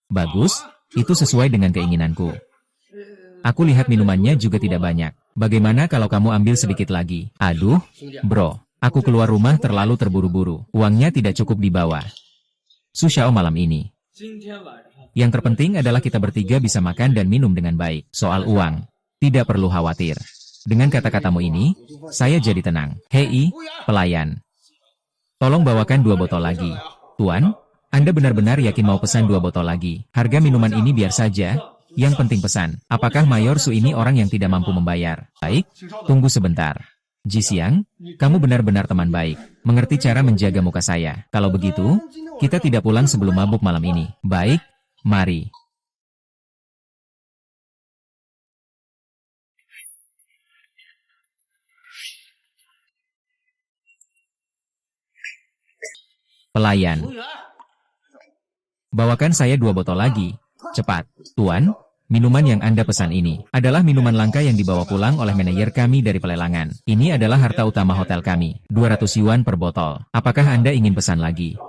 Bagus, itu sesuai dengan keinginanku. Aku lihat minumannya juga tidak banyak. Bagaimana kalau kamu ambil sedikit lagi? Aduh, bro. Aku keluar rumah terlalu terburu-buru. Uangnya tidak cukup dibawa. Su Xiao malam ini. Yang terpenting adalah kita bertiga bisa makan dan minum dengan baik. Soal uang, tidak perlu khawatir. Dengan kata-katamu ini, saya jadi tenang. Hei, pelayan. Tolong bawakan 2 botol lagi. Tuan, Anda benar-benar yakin mau pesan 2 botol lagi? Harga minuman ini biar saja. Yang penting pesan. Apakah Mayor Su ini orang yang tidak mampu membayar? Baik, tunggu sebentar. Ji Xiang, kamu benar-benar teman baik. Mengerti cara menjaga muka saya. Kalau begitu, kita tidak pulang sebelum mabuk malam ini. Baik, mari. Pelayan. Bawakan saya 2 botol lagi. Cepat. Tuan, minuman yang Anda pesan ini adalah minuman langka yang dibawa pulang oleh manajer kami dari pelelangan. Ini adalah harta utama hotel kami. 200 yuan per botol. Apakah Anda ingin pesan lagi?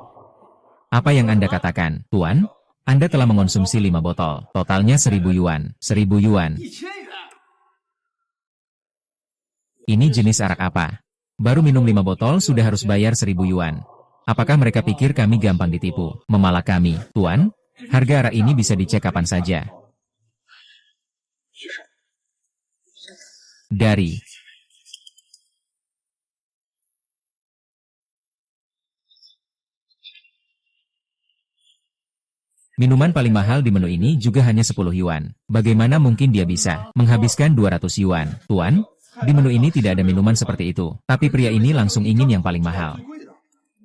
Apa yang Anda katakan, Tuan? Anda telah mengonsumsi 5 botol. Totalnya 1000 yuan. 1000 yuan. Ini jenis arak apa? Baru minum 5 botol sudah harus bayar 1000 yuan. Apakah mereka pikir kami gampang ditipu? Memalak kami. Tuan, harga arak ini bisa dicek kapan saja. Dari minuman paling mahal di menu ini juga hanya 10 yuan. Bagaimana mungkin dia bisa menghabiskan 200 yuan? Tuan, di menu ini tidak ada minuman seperti itu. Tapi pria ini langsung ingin yang paling mahal.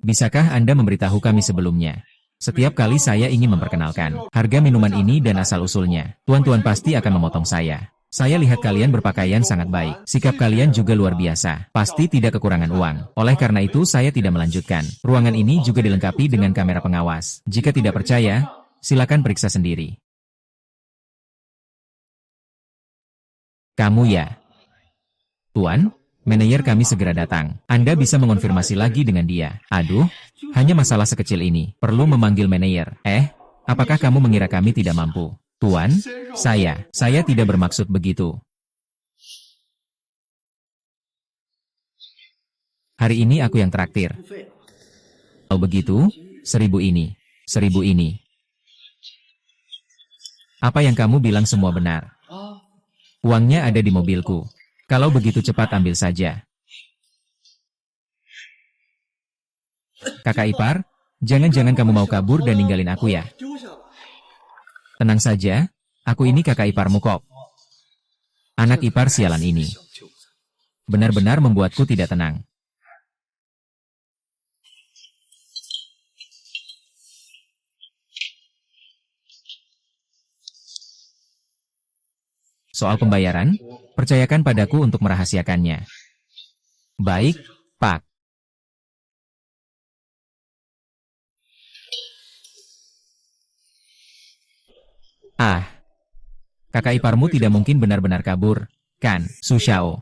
Bisakah Anda memberitahu kami sebelumnya? Setiap kali saya ingin memperkenalkan harga minuman ini dan asal-usulnya, tuan-tuan pasti akan memotong saya. Saya lihat kalian berpakaian sangat baik. Sikap kalian juga luar biasa. Pasti tidak kekurangan uang. Oleh karena itu saya tidak melanjutkan. Ruangan ini juga dilengkapi dengan kamera pengawas. Jika tidak percaya, silakan periksa sendiri. Kamu ya? Tuan, manajer kami segera datang. Anda bisa mengonfirmasi lagi dengan dia. Aduh, hanya masalah sekecil ini. Perlu memanggil manajer. Apakah kamu mengira kami tidak mampu? Tuan, saya tidak bermaksud begitu. Hari ini aku yang traktir. Kalau begitu, 1000 ini. 1000 ini. Apa yang kamu bilang semua benar. Uangnya ada di mobilku. Kalau begitu cepat ambil saja. Kakak ipar, jangan-jangan kamu mau kabur dan ninggalin aku ya? Tenang saja, aku ini kakak iparmu kok. Anak ipar sialan ini. Benar-benar membuatku tidak tenang. Soal pembayaran, percayakan padaku untuk merahasiakannya. Baik, Pak. Kakak iparmu tidak mungkin benar-benar kabur, kan, Su Xiao?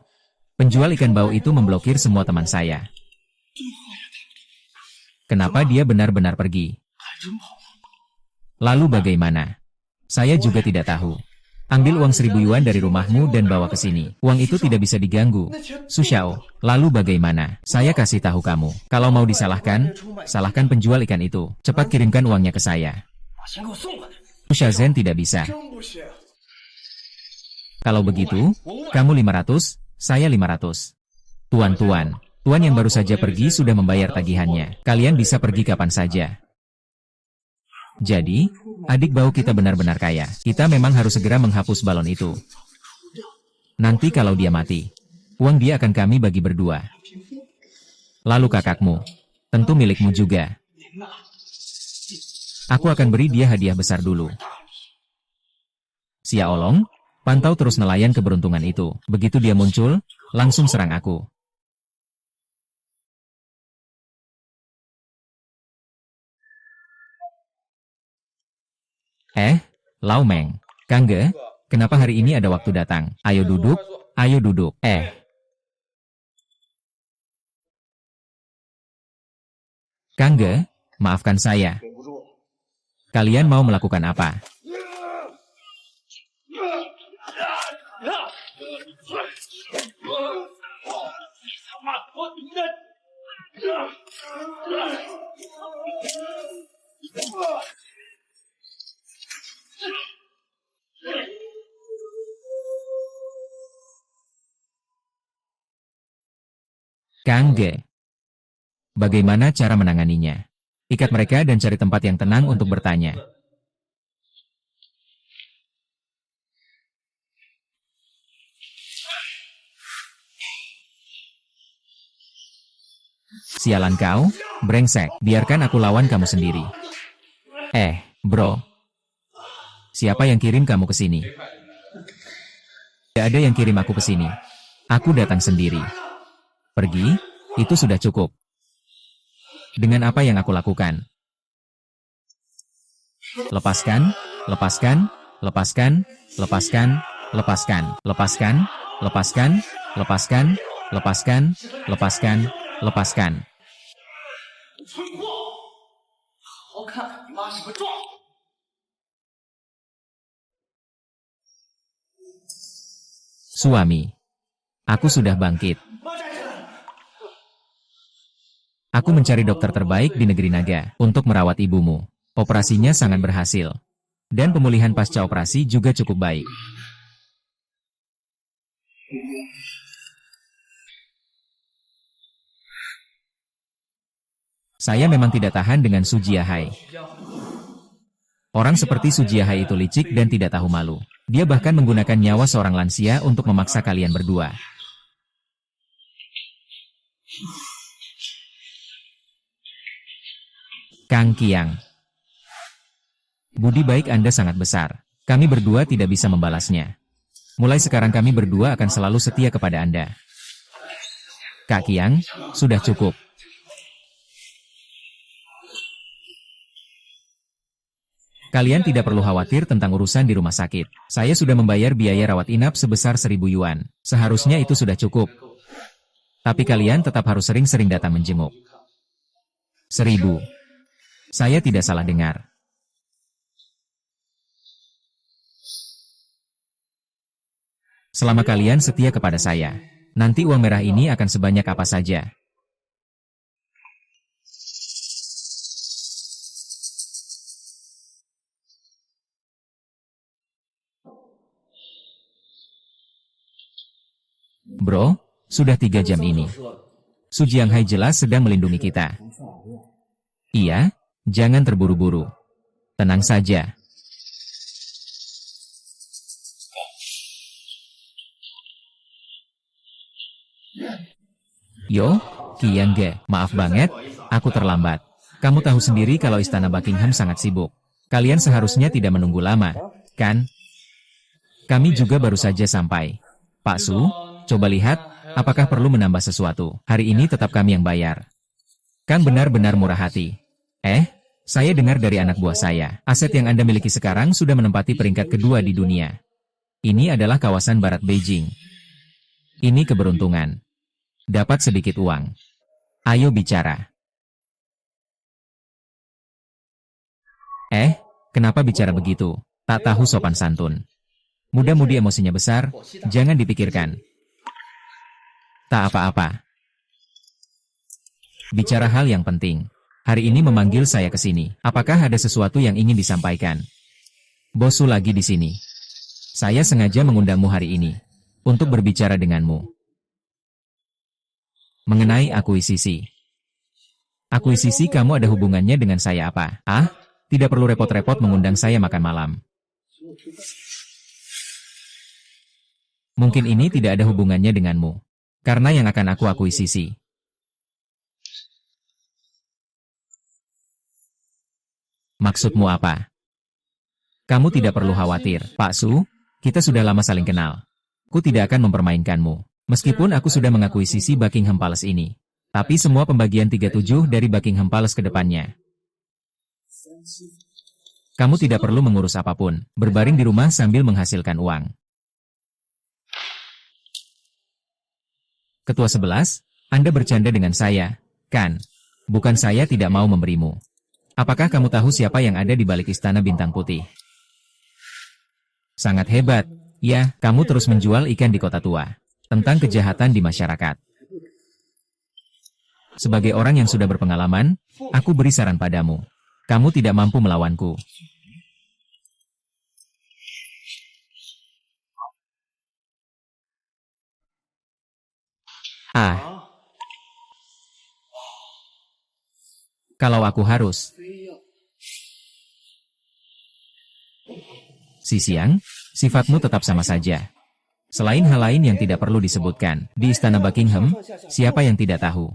Penjual ikan bau itu memblokir semua teman saya. Kenapa dia benar-benar pergi? Lalu bagaimana? Saya juga tidak tahu. Ambil uang 1000 yuan dari rumahmu dan bawa ke sini. Uang itu tidak bisa diganggu. Su Xiao, lalu bagaimana? Saya kasih tahu kamu. Kalau mau disalahkan, salahkan penjual ikan itu. Cepat kirimkan uangnya ke saya. Su Shazhen tidak bisa. Kalau begitu, kamu 500, saya 500. Tuan-tuan, tuan yang baru saja pergi sudah membayar tagihannya. Kalian bisa pergi kapan saja. Jadi, adik bau kita benar-benar kaya. Kita memang harus segera menghapus balon itu. Nanti kalau dia mati, uang dia akan kami bagi berdua. Lalu kakakmu, tentu milikmu juga. Aku akan beri dia hadiah besar dulu. Sia Olong, Pantau terus nelayan keberuntungan itu. Begitu dia muncul, langsung serang aku. Lau Meng. Kangge, kenapa hari ini ada waktu datang? Ayo duduk, ayo duduk. Kangge, maafkan saya. Kalian mau melakukan apa? Kangge. Bagaimana cara menanganinya? Ikat mereka dan cari tempat yang tenang untuk bertanya. Sialan kau, brengsek. Biarkan aku lawan kamu sendiri. Bro. Siapa yang kirim kamu ke sini? Tidak ada yang kirim aku ke sini. Aku datang sendiri. Pergi, itu sudah cukup. Dengan apa yang aku lakukan? Lepaskan, lepaskan, lepaskan, lepaskan, lepaskan, lepaskan, lepaskan, lepaskan, lepaskan, lepaskan, lepaskan. Suami, aku sudah bangkit. Aku mencari dokter terbaik di negeri naga untuk merawat ibumu. Operasinya sangat berhasil. Dan pemulihan pasca operasi juga cukup baik. Saya memang tidak tahan dengan Su Jiahai. Orang seperti Su Jiahai itu licik dan tidak tahu malu. Dia bahkan menggunakan nyawa seorang lansia untuk memaksa kalian berdua. Kang Qiang. Budi baik Anda sangat besar. Kami berdua tidak bisa membalasnya. Mulai sekarang kami berdua akan selalu setia kepada Anda. Kak Qiang, sudah cukup. Kalian tidak perlu khawatir tentang urusan di rumah sakit. Saya sudah membayar biaya rawat inap sebesar 1.000 yuan. Seharusnya itu sudah cukup. Tapi kalian tetap harus sering-sering datang menjenguk. 1.000. Saya tidak salah dengar. Selama kalian setia kepada saya, nanti uang merah ini akan sebanyak apa saja. Bro, sudah 3 jam ini. Su Jianghai jelas sedang melindungi kita. Iya, jangan terburu-buru. Tenang saja. Yo, Qiang Ge, maaf banget, aku terlambat. Kamu tahu sendiri kalau istana Buckingham sangat sibuk. Kalian seharusnya tidak menunggu lama, kan? Kami juga baru saja sampai. Pak Su, coba lihat, apakah perlu menambah sesuatu? Hari ini tetap kami yang bayar. Kang benar-benar murah hati. Saya dengar dari anak buah saya, aset yang Anda miliki sekarang sudah menempati peringkat kedua di dunia. Ini adalah kawasan barat Beijing. Ini keberuntungan. Dapat sedikit uang. Ayo bicara. Kenapa bicara begitu? Tak tahu sopan santun. Muda-mudi emosinya besar, jangan dipikirkan. Tak apa-apa. Bicara hal yang penting. Hari ini memanggil saya ke sini. Apakah ada sesuatu yang ingin disampaikan? Bosu lagi di sini. Saya sengaja mengundangmu hari ini untuk berbicara denganmu. Mengenai akuisisi. Akuisisi kamu ada hubungannya dengan saya apa? Tidak perlu repot-repot mengundang saya makan malam. Mungkin ini tidak ada hubungannya denganmu. Karena yang akan aku akuisisi. Maksudmu apa? Kamu tidak perlu khawatir, Pak Su. Kita sudah lama saling kenal. Aku tidak akan mempermainkanmu. Meskipun aku sudah mengakuisisi Buckingham Palace ini. Tapi semua pembagian 37 dari Buckingham Palace ke depannya. Kamu tidak perlu mengurus apapun, berbaring di rumah sambil menghasilkan uang. Ketua 11, Anda bercanda dengan saya, kan? Bukan saya tidak mau memberimu. Apakah kamu tahu siapa yang ada di balik Istana Bintang Putih? Sangat hebat. Ya, kamu terus menjual ikan di kota tua. Tentang kejahatan di masyarakat. Sebagai orang yang sudah berpengalaman, aku beri saran padamu. Kamu tidak mampu melawanku. Kalau aku harus. Siang, sifatmu tetap sama saja. Selain hal lain yang tidak perlu disebutkan, di Istana Buckingham, siapa yang tidak tahu?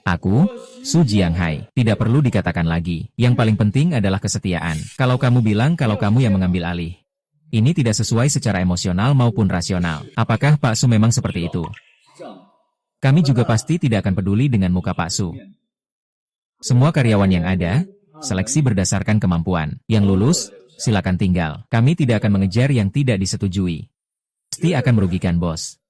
Aku, Su Jianghai, tidak perlu dikatakan lagi. Yang paling penting adalah kesetiaan. Kalau kamu bilang kalau kamu yang mengambil alih. Ini tidak sesuai secara emosional maupun rasional. Apakah Pak Su memang seperti itu? Kami juga pasti tidak akan peduli dengan muka Pak Su. Semua karyawan yang ada, seleksi berdasarkan kemampuan. Yang lulus, silakan tinggal. Kami tidak akan mengejar yang tidak disetujui. Pasti akan merugikan bos.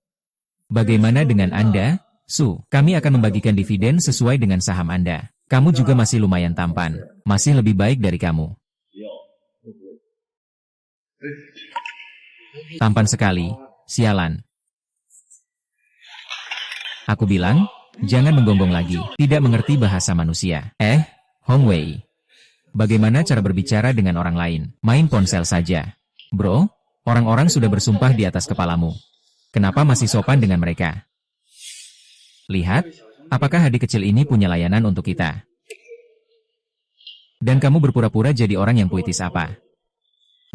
Bagaimana dengan Anda, Su? Kami akan membagikan dividen sesuai dengan saham Anda. Kamu juga masih lumayan tampan. Masih lebih baik dari kamu. Tampan sekali. Sialan. Aku bilang, jangan menggonggong lagi. Tidak mengerti bahasa manusia. Hong Wei. Bagaimana cara berbicara dengan orang lain? Main ponsel saja. Bro, orang-orang sudah bersumpah di atas kepalamu. Kenapa masih sopan dengan mereka? Lihat, apakah adik kecil ini punya layanan untuk kita? Dan kamu berpura-pura jadi orang yang puitis apa?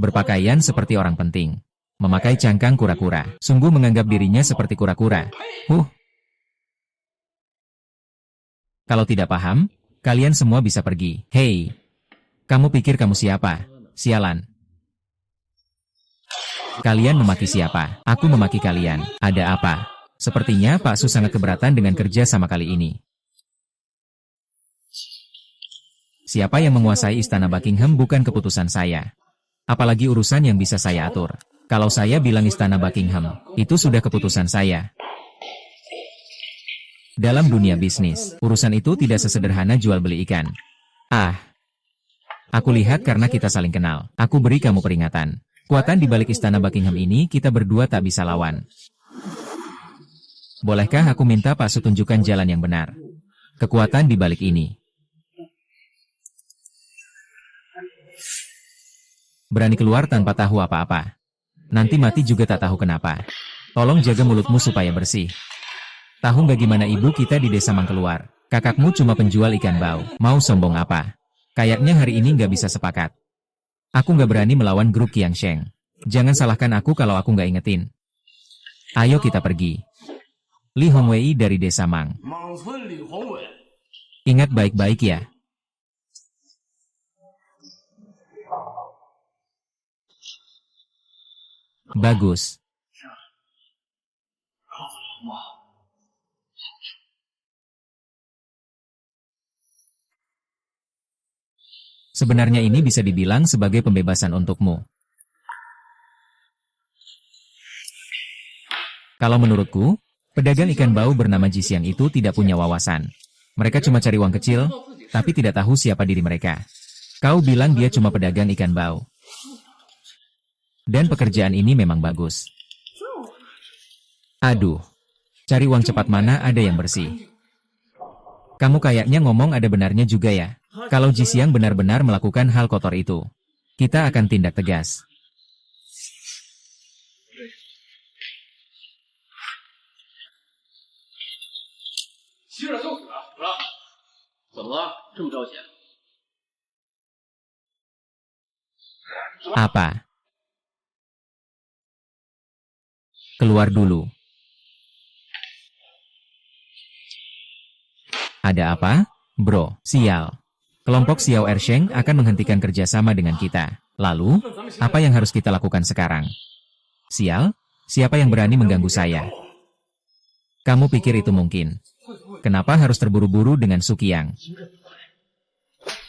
Berpakaian seperti orang penting. Memakai cangkang kura-kura. Sungguh menganggap dirinya seperti kura-kura. Kalau tidak paham, kalian semua bisa pergi. Hei! Kamu pikir kamu siapa? Sialan. Kalian memaki siapa? Aku memaki kalian. Ada apa? Sepertinya Pak Su sangat keberatan dengan kerja sama kali ini. Siapa yang menguasai Istana Buckingham bukan keputusan saya. Apalagi urusan yang bisa saya atur. Kalau saya bilang Istana Buckingham, itu sudah keputusan saya. Dalam dunia bisnis, urusan itu tidak sesederhana jual beli ikan. Aku lihat karena kita saling kenal. Aku beri kamu peringatan. Kekuatan di balik Istana Buckingham ini kita berdua tak bisa lawan. Bolehkah aku minta Pak Su tunjukkan jalan yang benar? Kekuatan di balik ini. Berani keluar tanpa tahu apa-apa. Nanti mati juga tak tahu kenapa. Tolong jaga mulutmu supaya bersih. Tahu nggak gimana ibu kita di desa Mangkeluar? Kakakmu cuma penjual ikan bau. Mau sombong apa? Kayaknya hari ini nggak bisa sepakat. Aku nggak berani melawan grup Qiang Sheng. Jangan salahkan aku kalau aku nggak ingetin. Ayo kita pergi. Li Hongwei dari desa Mang. Ingat baik-baik ya. Bagus. Sebenarnya ini bisa dibilang sebagai pembebasan untukmu. Kalau menurutku, pedagang ikan bau bernama Jisiang itu tidak punya wawasan. Mereka cuma cari uang kecil, tapi tidak tahu siapa diri mereka. Kau bilang dia cuma pedagang ikan bau. Dan pekerjaan ini memang bagus. Aduh, cari uang cepat mana ada yang bersih. Kamu kayaknya ngomong ada benarnya juga ya. Kalau Jisiang benar-benar melakukan hal kotor itu, kita akan tindak tegas. Apa? Keluar dulu. Ada apa? Bro, sial. Kelompok Xiao Ersheng akan menghentikan kerjasama dengan kita. Lalu, apa yang harus kita lakukan sekarang? Sial, siapa yang berani mengganggu saya? Kamu pikir itu mungkin? Kenapa harus terburu-buru dengan Suqiang?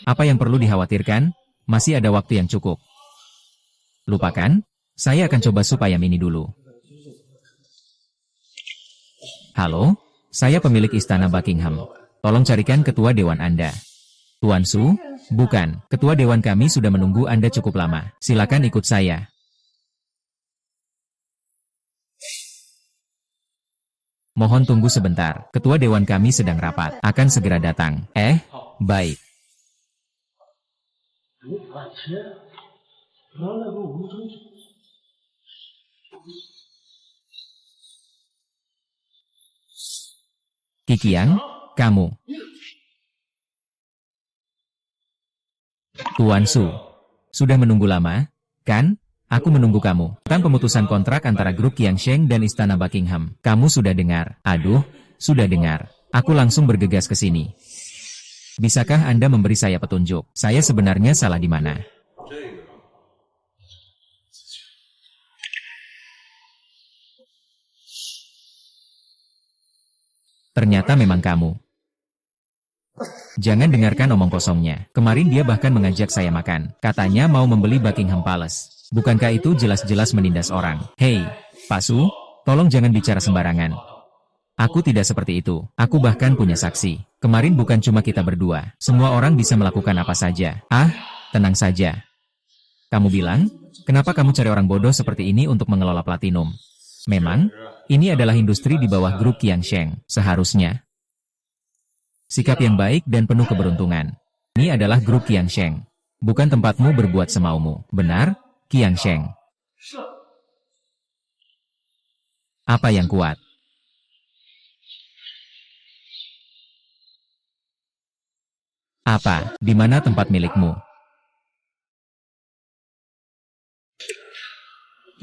Apa yang perlu dikhawatirkan? Masih ada waktu yang cukup. Lupakan, saya akan coba sup ayam ini dulu. Halo, saya pemilik Istana Buckingham. Tolong carikan ketua dewan Anda. Tuan Su, bukan, ketua dewan kami sudah menunggu Anda cukup lama. Silakan ikut saya. Mohon tunggu sebentar, ketua dewan kami sedang rapat. Akan segera datang. Baik. Qiqiang, kamu. Tuan Su, sudah menunggu lama, kan? Aku menunggu kamu. Tentang pemutusan kontrak antara grup Qiangsheng dan Istana Buckingham. Kamu sudah dengar? Aduh, sudah dengar. Aku langsung bergegas ke sini. Bisakah Anda memberi saya petunjuk? Saya sebenarnya salah di mana? Ternyata memang kamu. Jangan dengarkan omong kosongnya. Kemarin dia bahkan mengajak saya makan. Katanya mau membeli Buckingham Palace. Bukankah itu jelas-jelas menindas orang? Hei, Pak Su, tolong jangan bicara sembarangan. Aku tidak seperti itu. Aku bahkan punya saksi. Kemarin bukan cuma kita berdua. Semua orang bisa melakukan apa saja. Tenang saja. Kamu bilang, kenapa kamu cari orang bodoh seperti ini untuk mengelola platinum? Memang, ini adalah industri di bawah grup Qiangsheng. Seharusnya sikap yang baik dan penuh keberuntungan. Ini adalah grup Qiangsheng. Bukan tempatmu berbuat semaumu. Benar, Qiangsheng? Apa yang kuat? Apa? Di mana tempat milikmu?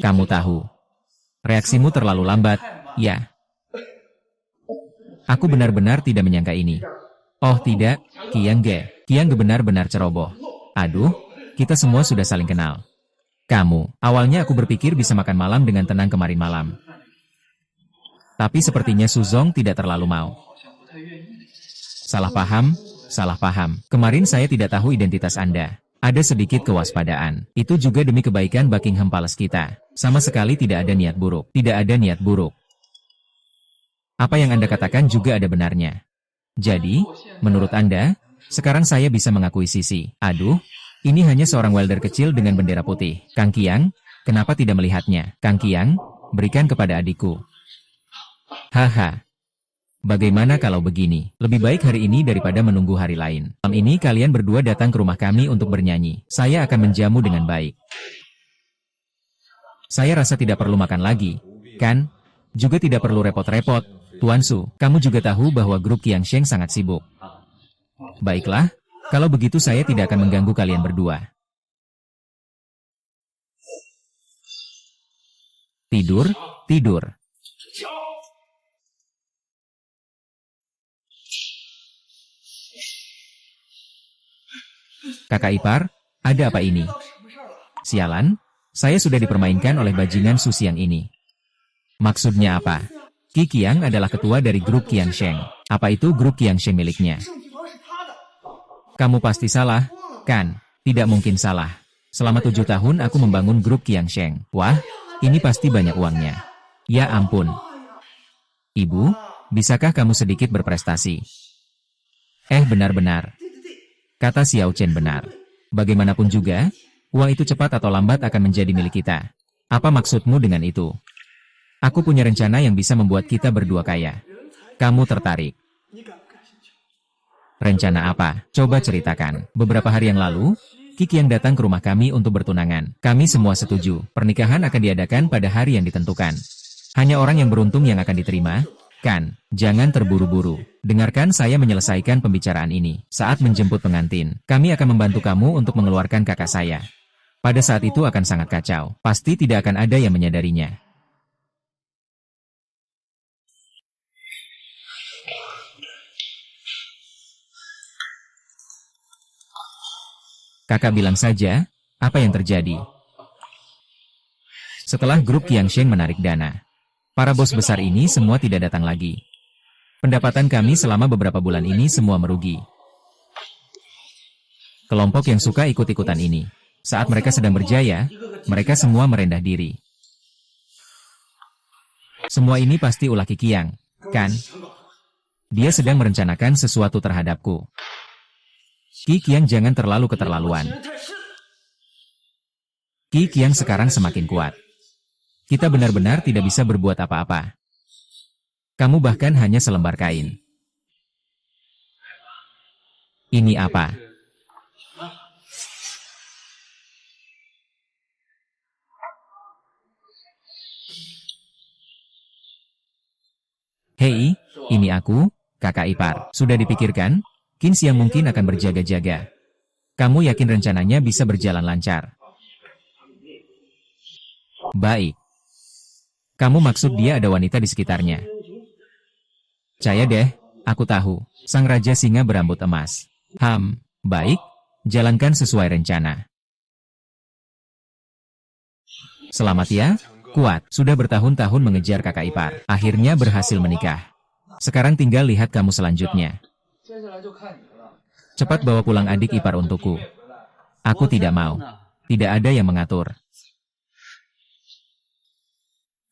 Kamu tahu. Reaksimu terlalu lambat, ya. Aku benar-benar tidak menyangka ini. Oh tidak, Qiangge benar-benar ceroboh. Aduh, kita semua sudah saling kenal. Kamu, awalnya aku berpikir bisa makan malam dengan tenang kemarin malam. Tapi sepertinya Suzong tidak terlalu mau. Salah paham, salah paham. Kemarin saya tidak tahu identitas Anda. Ada sedikit kewaspadaan. Itu juga demi kebaikan Buckingham Palace kita. Sama sekali tidak ada niat buruk. Tidak ada niat buruk. Apa yang Anda katakan juga ada benarnya. Jadi, menurut Anda, sekarang saya bisa mengakuisisi. Aduh, ini hanya seorang welder kecil dengan bendera putih. Kang Qiang, kenapa tidak melihatnya? Kang Qiang, berikan kepada adikku. Haha. Bagaimana kalau begini? Lebih baik hari ini daripada menunggu hari lain. Malam ini kalian berdua datang ke rumah kami untuk bernyanyi. Saya akan menjamu dengan baik. Saya rasa tidak perlu makan lagi, kan? Juga tidak perlu repot-repot. Tuan Su, kamu juga tahu bahwa grup Qiangsheng sangat sibuk. Baiklah, kalau begitu saya tidak akan mengganggu kalian berdua. Tidur, tidur. Kakak ipar, ada apa ini? Sialan, saya sudah dipermainkan oleh bajingan Su Xiang ini. Maksudnya apa? Qiqiang adalah ketua dari grup Qiangsheng. Apa itu grup Qiangsheng miliknya? Kamu pasti salah, kan? Tidak mungkin salah. Selama 7 tahun aku membangun grup Qiangsheng. Wah, ini pasti banyak uangnya. Ya ampun. Ibu, bisakah kamu sedikit berprestasi? Benar-benar. Kata Xiao Chen benar. Bagaimanapun juga, uang itu cepat atau lambat akan menjadi milik kita. Apa maksudmu dengan itu? Aku punya rencana yang bisa membuat kita berdua kaya. Kamu tertarik? Rencana apa? Coba ceritakan. Beberapa hari yang lalu, Qiqiang datang ke rumah kami untuk bertunangan. Kami semua setuju. Pernikahan akan diadakan pada hari yang ditentukan. Hanya orang yang beruntung yang akan diterima, kan? Jangan terburu-buru. Dengarkan saya menyelesaikan pembicaraan ini. Saat menjemput pengantin, kami akan membantu kamu untuk mengeluarkan kakak saya. Pada saat itu akan sangat kacau. Pasti tidak akan ada yang menyadarinya. Kakak bilang saja, apa yang terjadi? Setelah grup Qiangsheng menarik dana, para bos besar ini semua tidak datang lagi. Pendapatan kami selama beberapa bulan ini semua merugi. Kelompok yang suka ikut-ikutan ini, saat mereka sedang berjaya, mereka semua merendah diri. Semua ini pasti ulah Qi Qiang, kan? Dia sedang merencanakan sesuatu terhadapku. Qi Qiang jangan terlalu keterlaluan. Qi Qiang sekarang semakin kuat. Kita benar-benar tidak bisa berbuat apa-apa. Kamu bahkan hanya selembar kain. Ini apa? Hei, ini aku, kakak ipar. Sudah dipikirkan? Qin Xiang mungkin akan berjaga-jaga. Kamu yakin rencananya bisa berjalan lancar? Baik. Kamu maksud dia ada wanita di sekitarnya? Percaya deh, aku tahu. Sang Raja Singa berambut emas. Baik. Jalankan sesuai rencana. Selamat ya, kuat. Sudah bertahun-tahun mengejar kakak ipar. Akhirnya berhasil menikah. Sekarang tinggal lihat kamu selanjutnya. Cepat bawa pulang adik ipar untukku. Aku tidak mau. Tidak ada yang mengatur.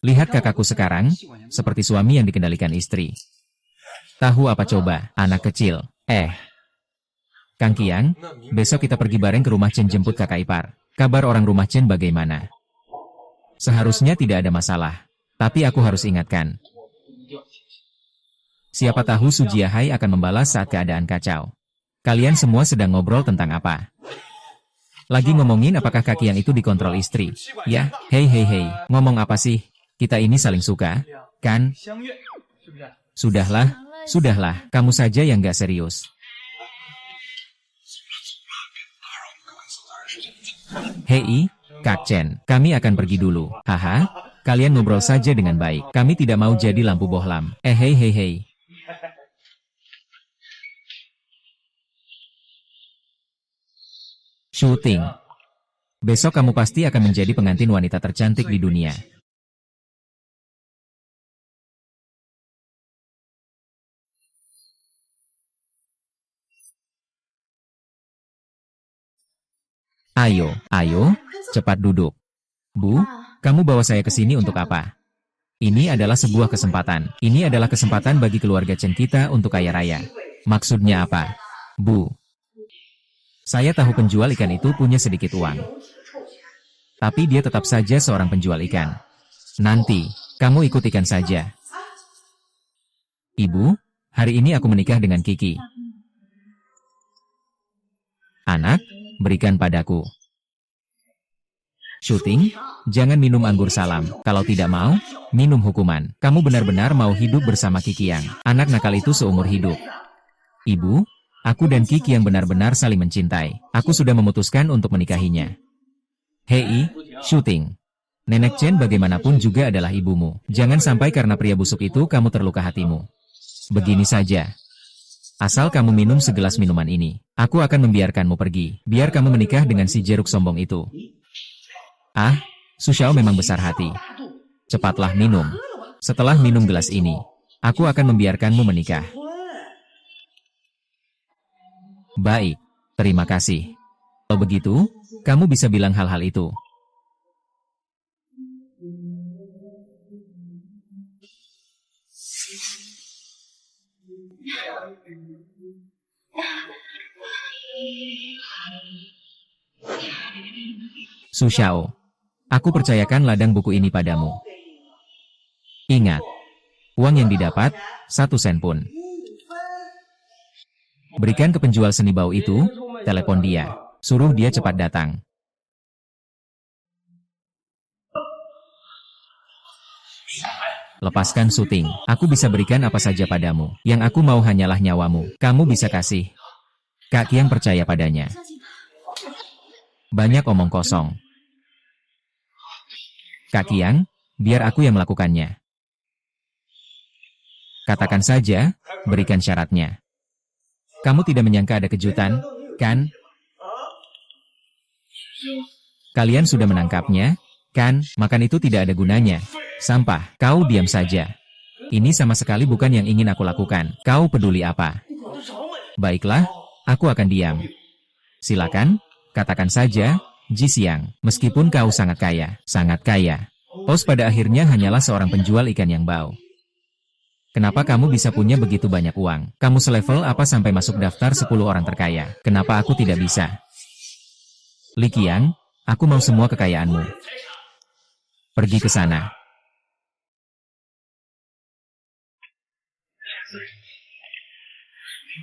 Lihat kakakku sekarang, seperti suami yang dikendalikan istri. Tahu apa coba, anak kecil. Kang Qiang, besok kita pergi bareng ke rumah Chen jemput kakak ipar. Kabar orang rumah Chen bagaimana? Seharusnya tidak ada masalah. Tapi aku harus ingatkan. Siapa tahu Su Jiahai akan membalas saat keadaan kacau. Kalian semua sedang ngobrol tentang apa? Lagi ngomongin apakah kaki yang itu dikontrol istri? Ya, hei. Ngomong apa sih? Kita ini saling suka, kan? Sudahlah, kamu saja yang gak serius. Hei, Kak Chen, kami akan pergi dulu. Haha, kalian ngobrol saja dengan baik. Kami tidak mau jadi lampu bohlam. Hei. Syuting. Besok kamu pasti akan menjadi pengantin wanita tercantik di dunia. Ayo, cepat duduk. Bu, kamu bawa saya ke sini untuk apa? Ini adalah sebuah kesempatan. Ini adalah kesempatan bagi keluarga Chen kita untuk kaya raya. Maksudnya apa? Bu, saya tahu penjual ikan itu punya sedikit uang. Tapi dia tetap saja seorang penjual ikan. Nanti, kamu ikut ikan saja. Ibu, hari ini aku menikah dengan Kiki. Anak, berikan padaku. Syuting, jangan minum anggur salam. Kalau tidak mau, minum hukuman. Kamu benar-benar mau hidup bersama Qi Qiang. Anak nakal itu seumur hidup. Ibu, aku dan Qi Qiang benar-benar saling mencintai. Aku sudah memutuskan untuk menikahinya. Hei, Syuting. Nenek Chen bagaimanapun juga adalah ibumu. Jangan sampai karena pria busuk itu kamu terluka hatimu. Begini saja. Asal kamu minum segelas minuman ini, aku akan membiarkanmu pergi. Biar kamu menikah dengan si jeruk sombong itu. Su Xiao memang besar hati. Cepatlah minum. Setelah minum gelas ini, aku akan membiarkanmu menikah. Baik, terima kasih. Kalau begitu, kamu bisa bilang hal-hal itu. Su Xiao, aku percayakan ladang buku ini padamu. Ingat, uang yang didapat, 1 sen pun. Berikan ke penjual seni bau itu, telepon dia, suruh dia cepat datang. Lepaskan syuting, aku bisa berikan apa saja padamu. Yang aku mau hanyalah nyawamu, kamu bisa kasih. Kak Qiang percaya padanya. Banyak omong kosong. Kak Qiang, biar aku yang melakukannya. Katakan saja, berikan syaratnya. Kamu tidak menyangka ada kejutan, kan? Kalian sudah menangkapnya, kan? Makan itu tidak ada gunanya. Sampah, kau diam saja. Ini sama sekali bukan yang ingin aku lakukan. Kau peduli apa? Baiklah, aku akan diam. Silakan, katakan saja, Ji Xiang, meskipun kau sangat kaya, sangat kaya. Os pada akhirnya hanyalah seorang penjual ikan yang bau. Kenapa kamu bisa punya begitu banyak uang? Kamu selevel apa sampai masuk daftar 10 orang terkaya? Kenapa aku tidak bisa? Li Qiang, aku mau semua kekayaanmu. Pergi ke sana.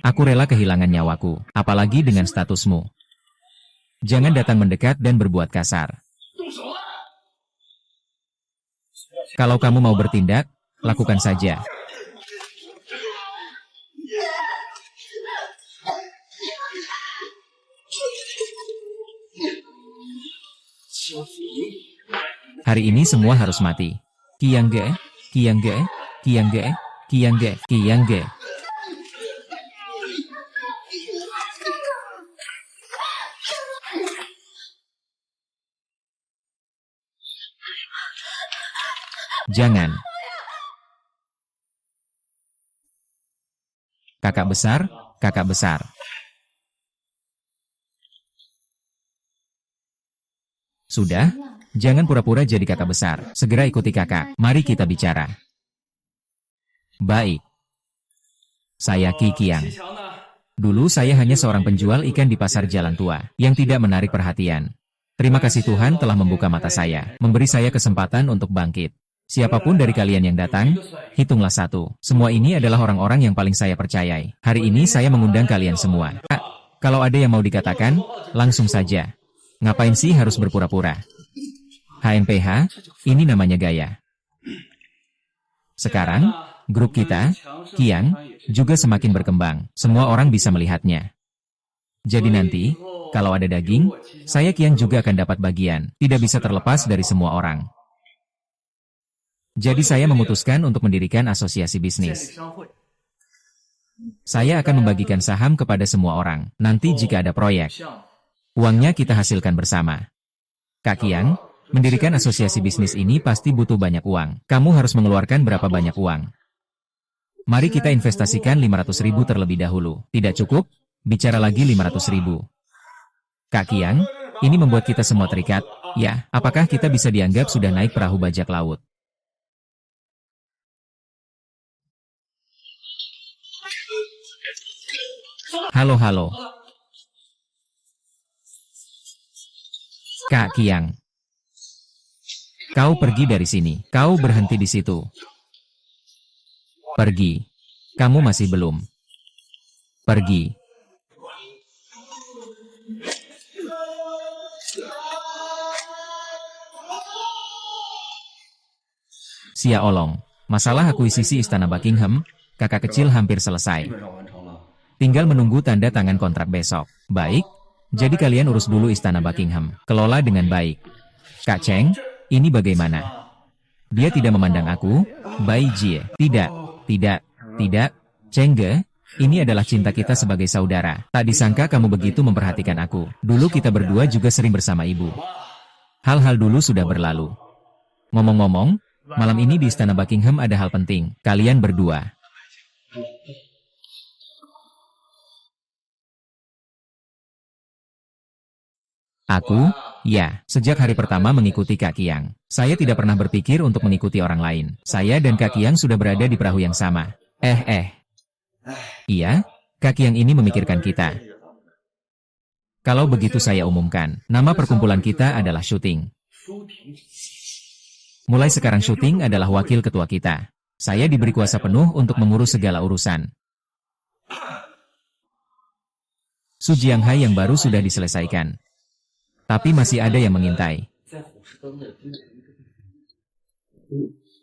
Aku rela kehilangan nyawaku, apalagi dengan statusmu. Jangan datang mendekat dan berbuat kasar. Kalau kamu mau bertindak, lakukan saja. Hari ini semua harus mati. Qiang Ge, Qiang Ge, Qiang Ge, Qiang Ge, Qiang Ge. Jangan. Kakak besar, kakak besar. Sudah, jangan pura-pura jadi kakak besar. Segera ikuti kakak. Mari kita bicara. Baik. Saya Qi Qiang. Dulu saya hanya seorang penjual ikan di pasar Jalan Tua, yang tidak menarik perhatian. Terima kasih Tuhan telah membuka mata saya, memberi saya kesempatan untuk bangkit. Siapapun dari kalian yang datang, hitunglah satu. Semua ini adalah orang-orang yang paling saya percayai. Hari ini saya mengundang kalian semua. Kalau ada yang mau dikatakan, langsung saja. Ngapain sih harus berpura-pura? HMPH, ini namanya gaya. Sekarang, grup kita, Qiang, juga semakin berkembang. Semua orang bisa melihatnya. Jadi nanti, kalau ada daging, saya Qiang juga akan dapat bagian. Tidak bisa terlepas dari semua orang. Jadi saya memutuskan untuk mendirikan asosiasi bisnis. Saya akan membagikan saham kepada semua orang. Nanti jika ada proyek, uangnya kita hasilkan bersama. Kak Qiang, mendirikan asosiasi bisnis ini pasti butuh banyak uang. Kamu harus mengeluarkan berapa banyak uang? Mari kita investasikan 500.000 terlebih dahulu. Tidak cukup? Bicara lagi 500.000. Kak Qiang, ini membuat kita semua terikat. Ya, apakah kita bisa dianggap sudah naik perahu bajak laut? Halo, halo. Kak Qiang. Kau pergi dari sini. Kau berhenti di situ. Pergi. Kamu masih belum. Pergi. Sia Olong. Masalah akuisisi Istana Buckingham, kakak kecil hampir selesai. Tinggal menunggu tanda tangan kontrak besok. Baik, jadi kalian urus dulu Istana Buckingham. Kelola dengan baik. Kak Cheng, ini bagaimana? Dia tidak memandang aku? Bai Jie. Tidak, tidak, tidak. Cheng Ge, ini adalah cinta kita sebagai saudara. Tak disangka kamu begitu memperhatikan aku. Dulu kita berdua juga sering bersama ibu. Hal-hal dulu sudah berlalu. Ngomong-ngomong, malam ini di Istana Buckingham ada hal penting. Kalian berdua. Aku, ya, sejak hari pertama mengikuti Kak Qiang. Saya tidak pernah berpikir untuk mengikuti orang lain. Saya dan Kak Qiang sudah berada di perahu yang sama. Iya, Kak Qiang ini memikirkan kita. Kalau begitu saya umumkan, nama perkumpulan kita adalah Shooting. Mulai sekarang Shooting adalah wakil ketua kita. Saya diberi kuasa penuh untuk mengurus segala urusan. Su Jianghai yang baru sudah diselesaikan. Tapi masih ada yang mengintai.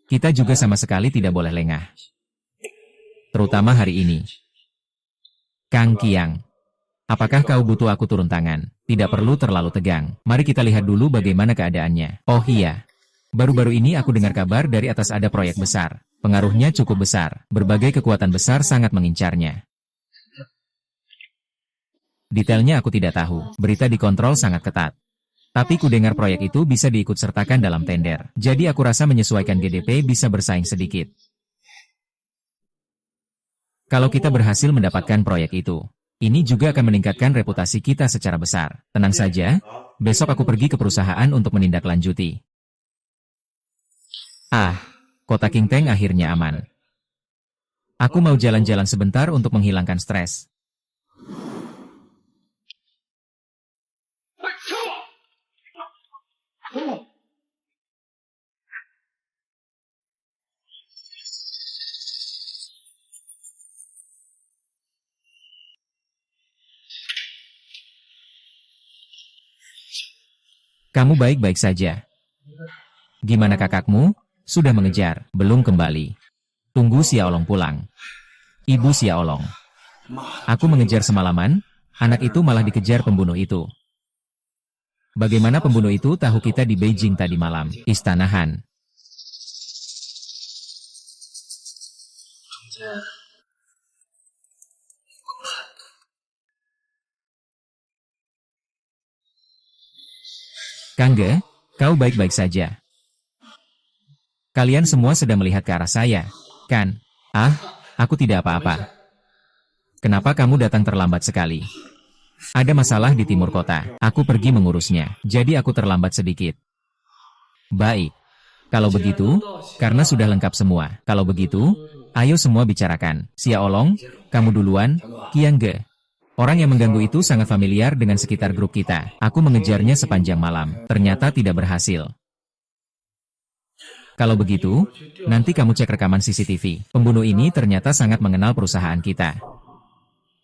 Kita juga sama sekali tidak boleh lengah. Terutama hari ini. Kang Qiang, apakah kau butuh aku turun tangan? Tidak perlu terlalu tegang. Mari kita lihat dulu bagaimana keadaannya. Oh iya. Baru-baru ini aku dengar kabar dari atas ada proyek besar. Pengaruhnya cukup besar. Berbagai kekuatan besar sangat mengincarnya. Detailnya aku tidak tahu. Berita dikontrol sangat ketat. Tapi ku dengar proyek itu bisa diikut sertakan dalam tender. Jadi aku rasa menyesuaikan GDP bisa bersaing sedikit. Kalau kita berhasil mendapatkan proyek itu, ini juga akan meningkatkan reputasi kita secara besar. Tenang saja, besok aku pergi ke perusahaan untuk menindaklanjuti. Kota Qingteng akhirnya aman. Aku mau jalan-jalan sebentar untuk menghilangkan stres. Kamu baik-baik saja. Gimana kakakmu? Sudah mengejar, belum kembali. Tunggu Xiaolong pulang. Ibu Xiaolong. Aku mengejar semalaman, anak itu malah dikejar pembunuh itu. Bagaimana pembunuh itu tahu kita di Beijing tadi malam? Istana Han. Kangge, kau baik-baik saja. Kalian semua sedang melihat ke arah saya, kan? Aku tidak apa-apa. Kenapa kamu datang terlambat sekali? Ada masalah di timur kota. Aku pergi mengurusnya, jadi aku terlambat sedikit. Baik. Kalau begitu, karena sudah lengkap semua. Kalau begitu, ayo semua bicarakan. Xiaolong, kamu duluan, Qiangge. Orang yang mengganggu itu sangat familiar dengan sekitar grup kita. Aku mengejarnya sepanjang malam. Ternyata tidak berhasil. Kalau begitu, nanti kamu cek rekaman CCTV. Pembunuh ini ternyata sangat mengenal perusahaan kita.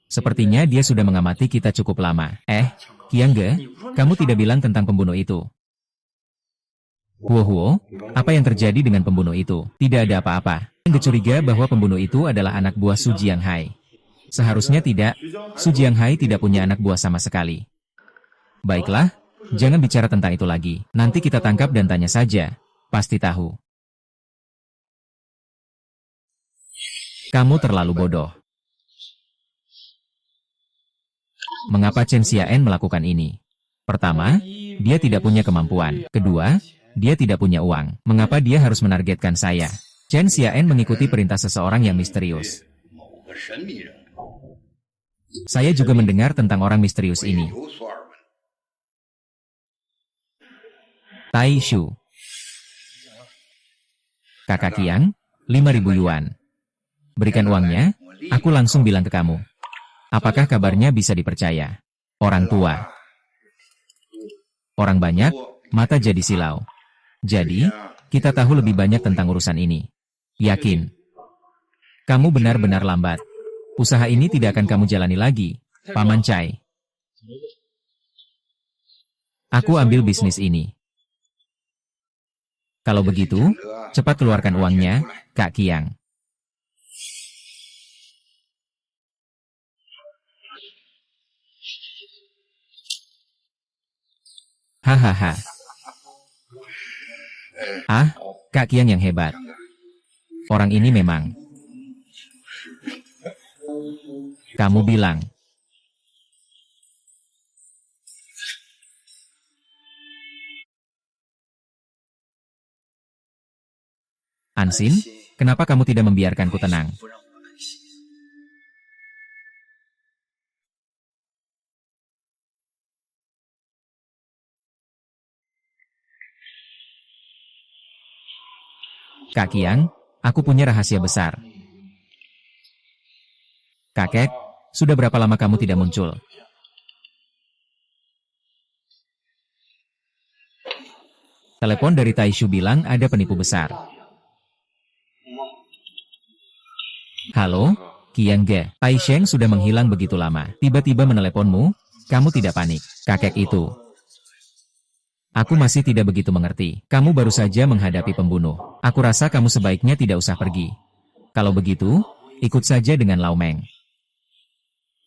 Sepertinya dia sudah mengamati kita cukup lama. Qiangge, kamu tidak bilang tentang pembunuh itu. Huo, apa yang terjadi dengan pembunuh itu? Tidak ada apa-apa. Qiangge curiga bahwa pembunuh itu adalah anak buah Su Jianghai. Seharusnya tidak, Su Jianghai tidak punya anak buah sama sekali. Baiklah, jangan bicara tentang itu lagi. Nanti kita tangkap dan tanya saja. Pasti tahu. Kamu terlalu bodoh. Mengapa Chen Xiaen melakukan ini? Pertama, dia tidak punya kemampuan. Kedua, dia tidak punya uang. Mengapa dia harus menargetkan saya? Chen Xiaen mengikuti perintah seseorang yang misterius. Saya juga mendengar tentang orang misterius ini. Tai Shu. Kakak Qiang, 5.000 yuan. Berikan uangnya, aku langsung bilang ke kamu. Apakah kabarnya bisa dipercaya? Orang tua. Orang banyak, mata jadi silau. Jadi, kita tahu lebih banyak tentang urusan ini. Yakin. Kamu benar-benar lambat. Usaha ini tidak akan kamu jalani lagi, Paman Cai. Aku ambil bisnis ini. Kalau begitu, cepat keluarkan uangnya, Kak Qiang. Hahaha. Kak Qiang yang hebat. Orang ini memang. Kamu bilang. Ansin, kenapa kamu tidak membiarkanku tenang? Kak Qiang, aku punya rahasia besar. Kakek, sudah berapa lama kamu tidak muncul? Telepon dari Taishu bilang ada penipu besar. Halo, Qiangge. Taisheng sudah menghilang begitu lama. Tiba-tiba meneleponmu, kamu tidak panik. Kakek itu. Aku masih tidak begitu mengerti. Kamu baru saja menghadapi pembunuh. Aku rasa kamu sebaiknya tidak usah pergi. Kalau begitu, ikut saja dengan Lao Meng.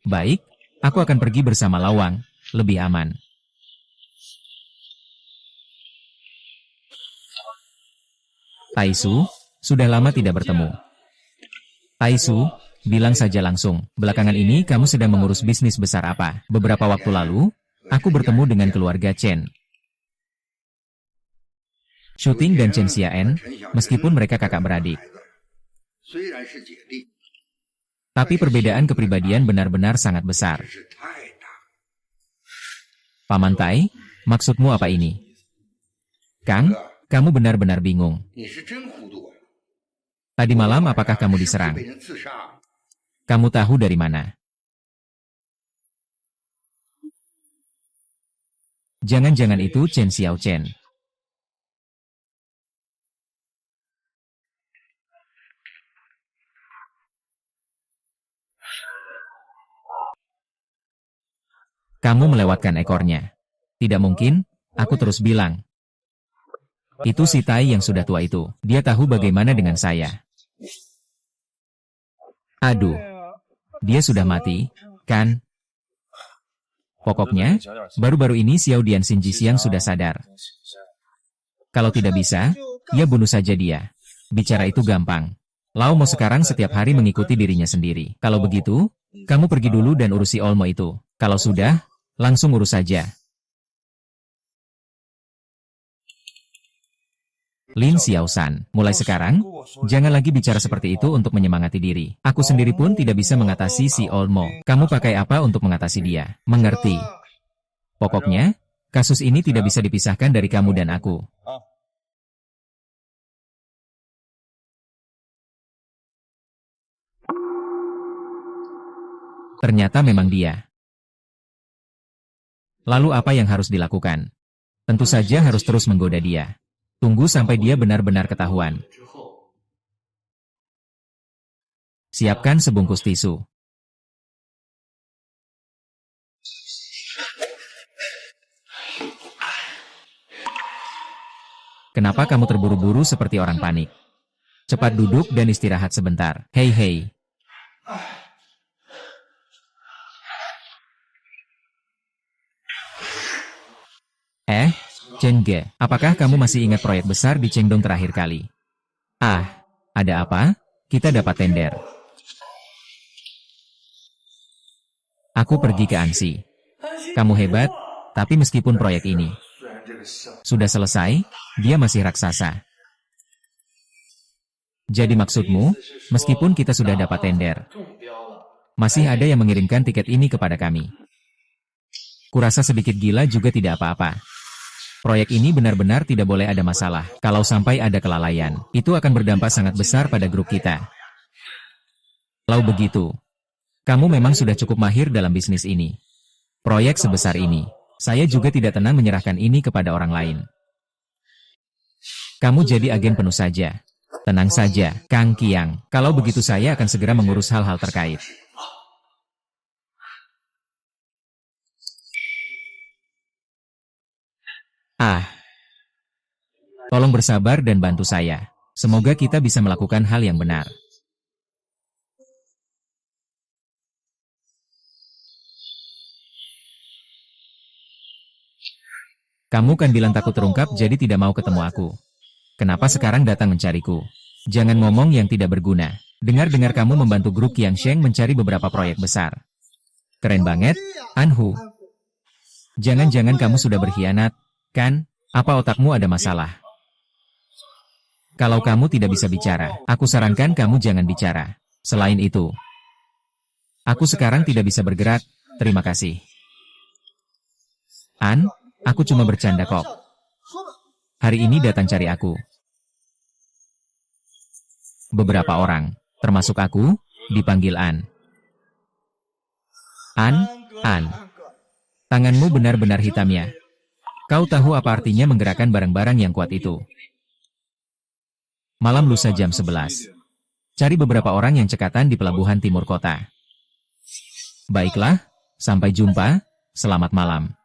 Baik, aku akan pergi bersama Lawang, lebih aman. Taisu, sudah lama tidak bertemu. Taisu, bilang saja langsung, belakangan ini kamu sedang mengurus bisnis besar apa? Beberapa waktu lalu, aku bertemu dengan keluarga Chen. Shuting dan Chen Xiaen, meskipun mereka kakak beradik. Tapi perbedaan kepribadian benar-benar sangat besar. Paman Tai, maksudmu apa ini? Kang, kamu benar-benar bingung. Tadi malam apakah kamu diserang? Kamu tahu dari mana? Jangan-jangan itu Chen Xiaochen. Kamu melewatkan ekornya. Tidak mungkin, aku terus bilang. Itu si Tai yang sudah tua itu. Dia tahu bagaimana dengan saya. Aduh. Dia sudah mati, kan? Pokoknya, baru-baru ini Xiao Dian Xin Jisiang sudah sadar. Kalau tidak bisa, ya bunuh saja dia. Bicara itu gampang. Lao mau sekarang setiap hari mengikuti dirinya sendiri. Kalau begitu, kamu pergi dulu dan urusi Olmo itu. Kalau sudah, langsung urus saja. Lin Xiaoshan, mulai sekarang, jangan lagi bicara seperti itu untuk menyemangati diri. Aku sendiri pun tidak bisa mengatasi si Olmo. Kamu pakai apa untuk mengatasi dia? Mengerti? Pokoknya, kasus ini tidak bisa dipisahkan dari kamu dan aku. Ternyata memang dia. Lalu apa yang harus dilakukan? Tentu saja harus terus menggoda dia. Tunggu sampai dia benar-benar ketahuan. Siapkan sebungkus tisu. Kenapa kamu terburu-buru seperti orang panik? Cepat duduk dan istirahat sebentar. Hei hei. Chen Ge, apakah kamu masih ingat proyek besar di Chengdong terakhir kali? Ah, ada apa? Kita dapat tender. Aku pergi ke Ansi. Kamu hebat, tapi meskipun proyek ini sudah selesai, dia masih raksasa. Jadi maksudmu, meskipun kita sudah dapat tender, masih ada yang mengirimkan tiket ini kepada kami. Kurasa sedikit gila juga tidak apa-apa. Proyek ini benar-benar tidak boleh ada masalah. Kalau sampai ada kelalaian, itu akan berdampak sangat besar pada grup kita. Kalau begitu, kamu memang sudah cukup mahir dalam bisnis ini. Proyek sebesar ini, saya juga tidak tenang menyerahkan ini kepada orang lain. Kamu jadi agen penuh saja. Tenang saja, Kang Qiang. Kalau begitu saya akan segera mengurus hal-hal terkait. Tolong bersabar dan bantu saya. Semoga kita bisa melakukan hal yang benar. Kamu kan bilang takut terungkap jadi tidak mau ketemu aku. Kenapa sekarang datang mencariku? Jangan ngomong yang tidak berguna. Dengar-dengar kamu membantu grup Qiangsheng mencari beberapa proyek besar. Keren banget, Anhu. Jangan-jangan kamu sudah berkhianat, kan? Apa otakmu ada masalah? Kalau kamu tidak bisa bicara, aku sarankan kamu jangan bicara. Selain itu, aku sekarang tidak bisa bergerak, terima kasih. Aku cuma bercanda kok. Hari ini datang cari aku. Beberapa orang, termasuk aku, dipanggil An. Tanganmu benar-benar hitamnya. Kau tahu apa artinya menggerakkan barang-barang yang kuat itu? Malam lusa jam 11. Cari beberapa orang yang cekatan di pelabuhan timur kota. Baiklah, sampai jumpa, selamat malam.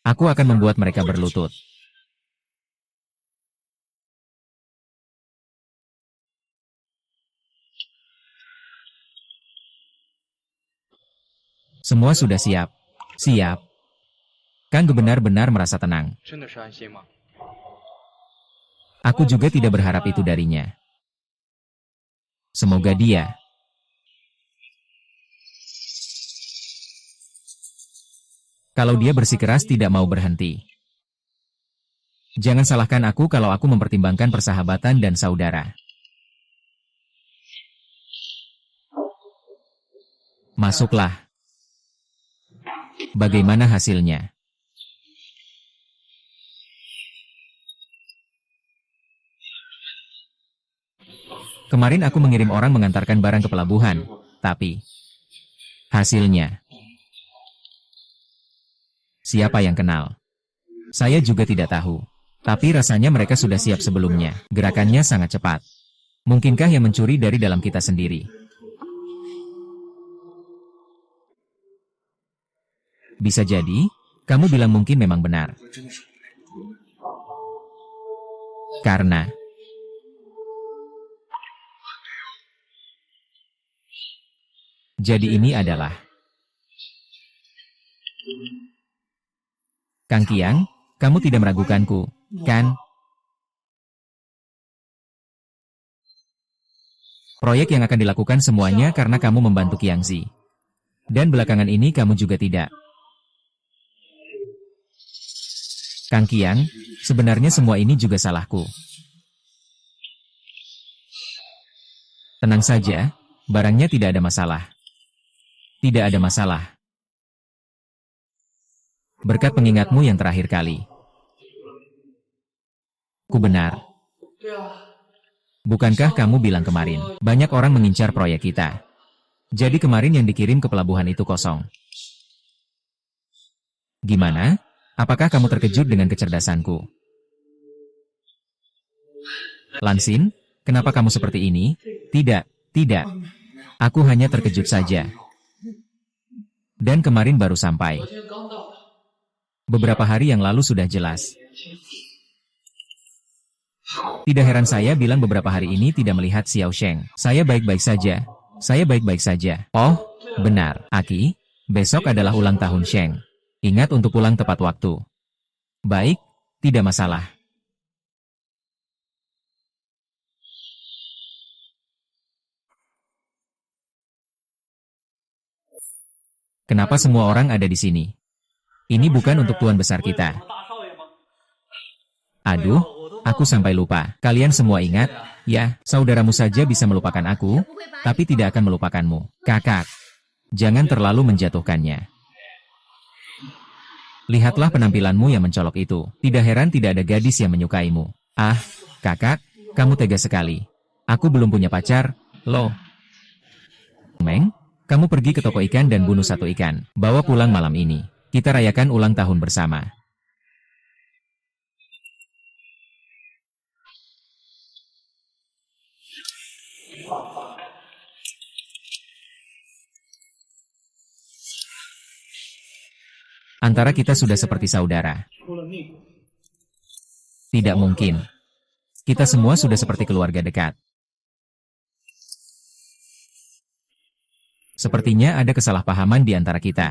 Aku akan membuat mereka berlutut. Semua sudah siap. Siap. Kang benar-benar merasa tenang. Aku juga tidak berharap itu darinya. Semoga dia Kalau dia bersikeras tidak mau berhenti. Jangan salahkan aku kalau aku mempertimbangkan persahabatan dan saudara. Masuklah. Bagaimana hasilnya? Kemarin aku mengirim orang mengantarkan barang ke pelabuhan, tapi hasilnya, siapa yang kenal? Saya juga tidak tahu. Tapi rasanya mereka sudah siap sebelumnya. Gerakannya sangat cepat. Mungkinkah yang mencuri dari dalam kita sendiri? Bisa jadi, kamu bilang mungkin memang benar. Karena jadi ini adalah Kang Qiang, kamu tidak meragukanku, kan? Proyek yang akan dilakukan semuanya karena kamu membantu Qiangzi. Dan belakangan ini kamu juga tidak. Kang Qiang, sebenarnya semua ini juga salahku. Tenang saja, barangnya tidak ada masalah. Tidak ada masalah. Berkat pengingatmu yang terakhir kali. Ku benar. Bukankah kamu bilang kemarin, banyak orang mengincar proyek kita. Jadi kemarin yang dikirim ke pelabuhan itu kosong. Gimana? Apakah kamu terkejut dengan kecerdasanku? Lansin, kenapa kamu seperti ini? Tidak, tidak. Aku hanya terkejut saja. Dan kemarin baru sampai. Beberapa hari yang lalu sudah jelas. Tidak heran saya bilang beberapa hari ini tidak melihat Xiao Sheng. Saya baik-baik saja. Saya baik-baik saja. Oh, benar, Aki. Besok adalah ulang tahun Sheng. Ingat untuk pulang tepat waktu. Baik, tidak masalah. Kenapa semua orang ada di sini? Ini bukan untuk tuan besar kita. Aduh, aku sampai lupa. Kalian semua ingat? Ya, saudaramu saja bisa melupakan aku, tapi tidak akan melupakanmu. Kakak, jangan terlalu menjatuhkannya. Lihatlah penampilanmu yang mencolok itu. Tidak heran tidak ada gadis yang menyukaimu. Ah, kakak, kamu tega sekali. Aku belum punya pacar, loh. Meng, kamu pergi ke toko ikan dan bunuh satu ikan. Bawa pulang malam ini. Kita rayakan ulang tahun bersama. Antara kita sudah seperti saudara. Tidak mungkin. Kita semua sudah seperti keluarga dekat. Sepertinya ada kesalahpahaman di antara kita.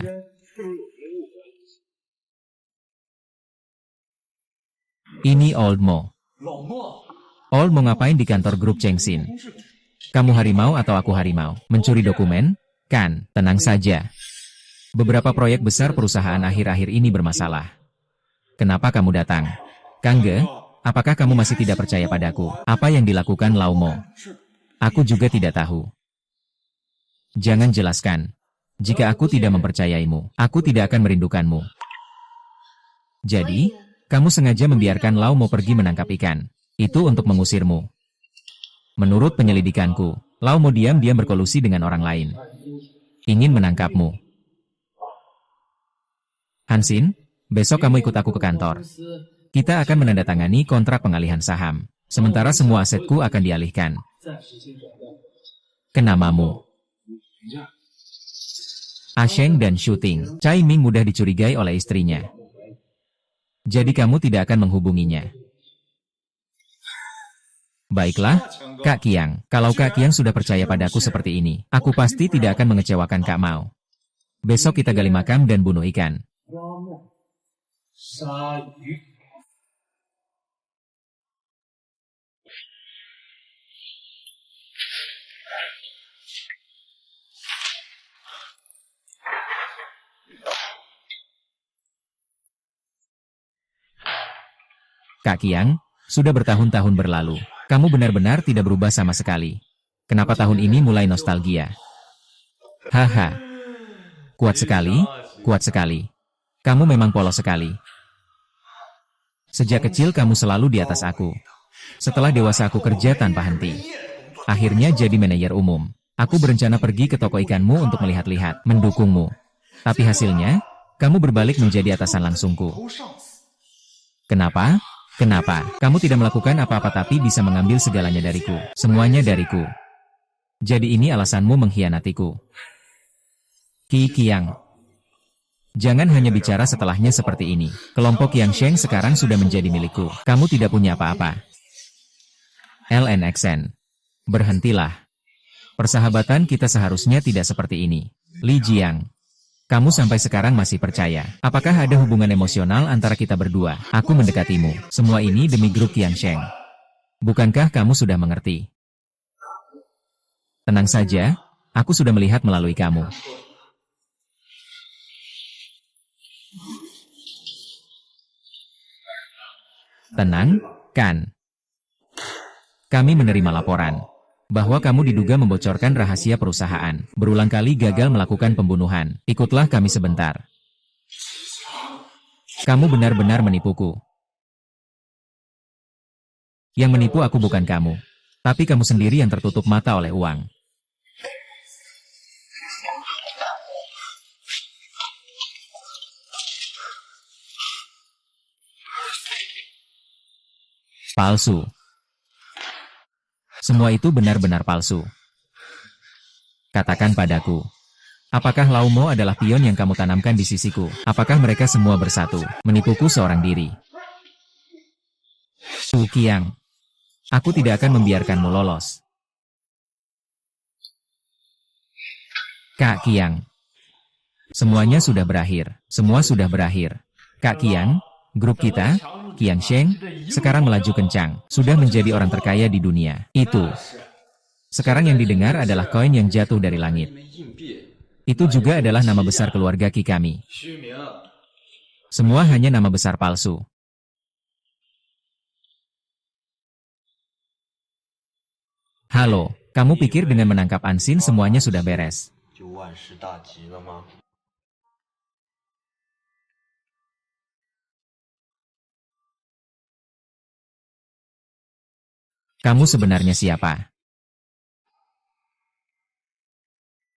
Ini Old Mo. Old Mo ngapain di kantor grup Chengxin? Kamu harimau atau aku harimau? Mencuri dokumen? Kan, tenang saja. Beberapa proyek besar perusahaan akhir-akhir ini bermasalah. Kenapa kamu datang? Kangge, apakah kamu masih tidak percaya padaku? Apa yang dilakukan Lao Mo? Aku juga tidak tahu. Jangan jelaskan. Jika aku tidak mempercayaimu, aku tidak akan merindukanmu. Jadi, kamu sengaja membiarkan Lao Mo pergi menangkap ikan. Itu untuk mengusirmu. Menurut penyelidikanku, Lao Mo diam-diam berkolusi dengan orang lain. Ingin menangkapmu. Hansin, besok kamu ikut aku ke kantor. Kita akan menandatangani kontrak pengalihan saham. Sementara semua asetku akan dialihkan. Ke namamu. Asheng dan Shooting. Cai Ming mudah dicurigai oleh istrinya. Jadi kamu tidak akan menghubunginya. Baiklah, Kak Qiang. Kalau Kak Qiang sudah percaya padaku seperti ini, aku pasti tidak akan mengecewakan Kak Mao. Besok kita gali makam dan bunuh ikan. Kak Qiang, sudah bertahun-tahun berlalu. Kamu benar-benar tidak berubah sama sekali. Kenapa tahun ini mulai nostalgia? Haha, kuat sekali, kuat sekali. Kamu memang polos sekali. Sejak kecil kamu selalu di atas aku. Setelah dewasa aku kerja tanpa henti. Akhirnya jadi manajer umum. Aku berencana pergi ke toko ikanmu untuk melihat-lihat, mendukungmu. Tapi hasilnya, kamu berbalik menjadi atasan langsungku. Kenapa? Kenapa? Kamu tidak melakukan apa-apa tapi bisa mengambil segalanya dariku. Semuanya dariku. Jadi ini alasanmu mengkhianatiku. Qi Qiang. Jangan hanya bicara setelahnya seperti ini. Kelompok Yang Sheng sekarang sudah menjadi milikku. Kamu tidak punya apa-apa. LNXN. Berhentilah. Persahabatan kita seharusnya tidak seperti ini. Li Jiang. Kamu sampai sekarang masih percaya. Apakah ada hubungan emosional antara kita berdua? Aku mendekatimu. Semua ini demi grup Yang Sheng. Bukankah kamu sudah mengerti? Tenang saja, aku sudah melihat melalui kamu. Tenang, kan? Kami menerima laporan bahwa kamu diduga membocorkan rahasia perusahaan, berulang kali gagal melakukan pembunuhan. Ikutlah kami sebentar. Kamu benar-benar menipuku. Yang menipu aku bukan kamu, tapi kamu sendiri yang tertutup mata oleh uang. Palsu. Semua itu benar-benar palsu. Katakan padaku. Apakah Laumo adalah pion yang kamu tanamkan di sisiku? Apakah mereka semua bersatu, menipuku seorang diri? Su Qiang. Aku tidak akan membiarkanmu lolos. Kak Qiang. Semuanya sudah berakhir. Semua sudah berakhir. Kak Qiang, grup kita, Qiang Sheng, sekarang melaju kencang. Sudah menjadi orang terkaya di dunia. Itu. Sekarang yang didengar adalah koin yang jatuh dari langit. Itu juga adalah nama besar keluarga Qi kami. Semua hanya nama besar palsu. Halo, kamu pikir dengan menangkap Ansin semuanya sudah beres? Kamu sebenarnya siapa?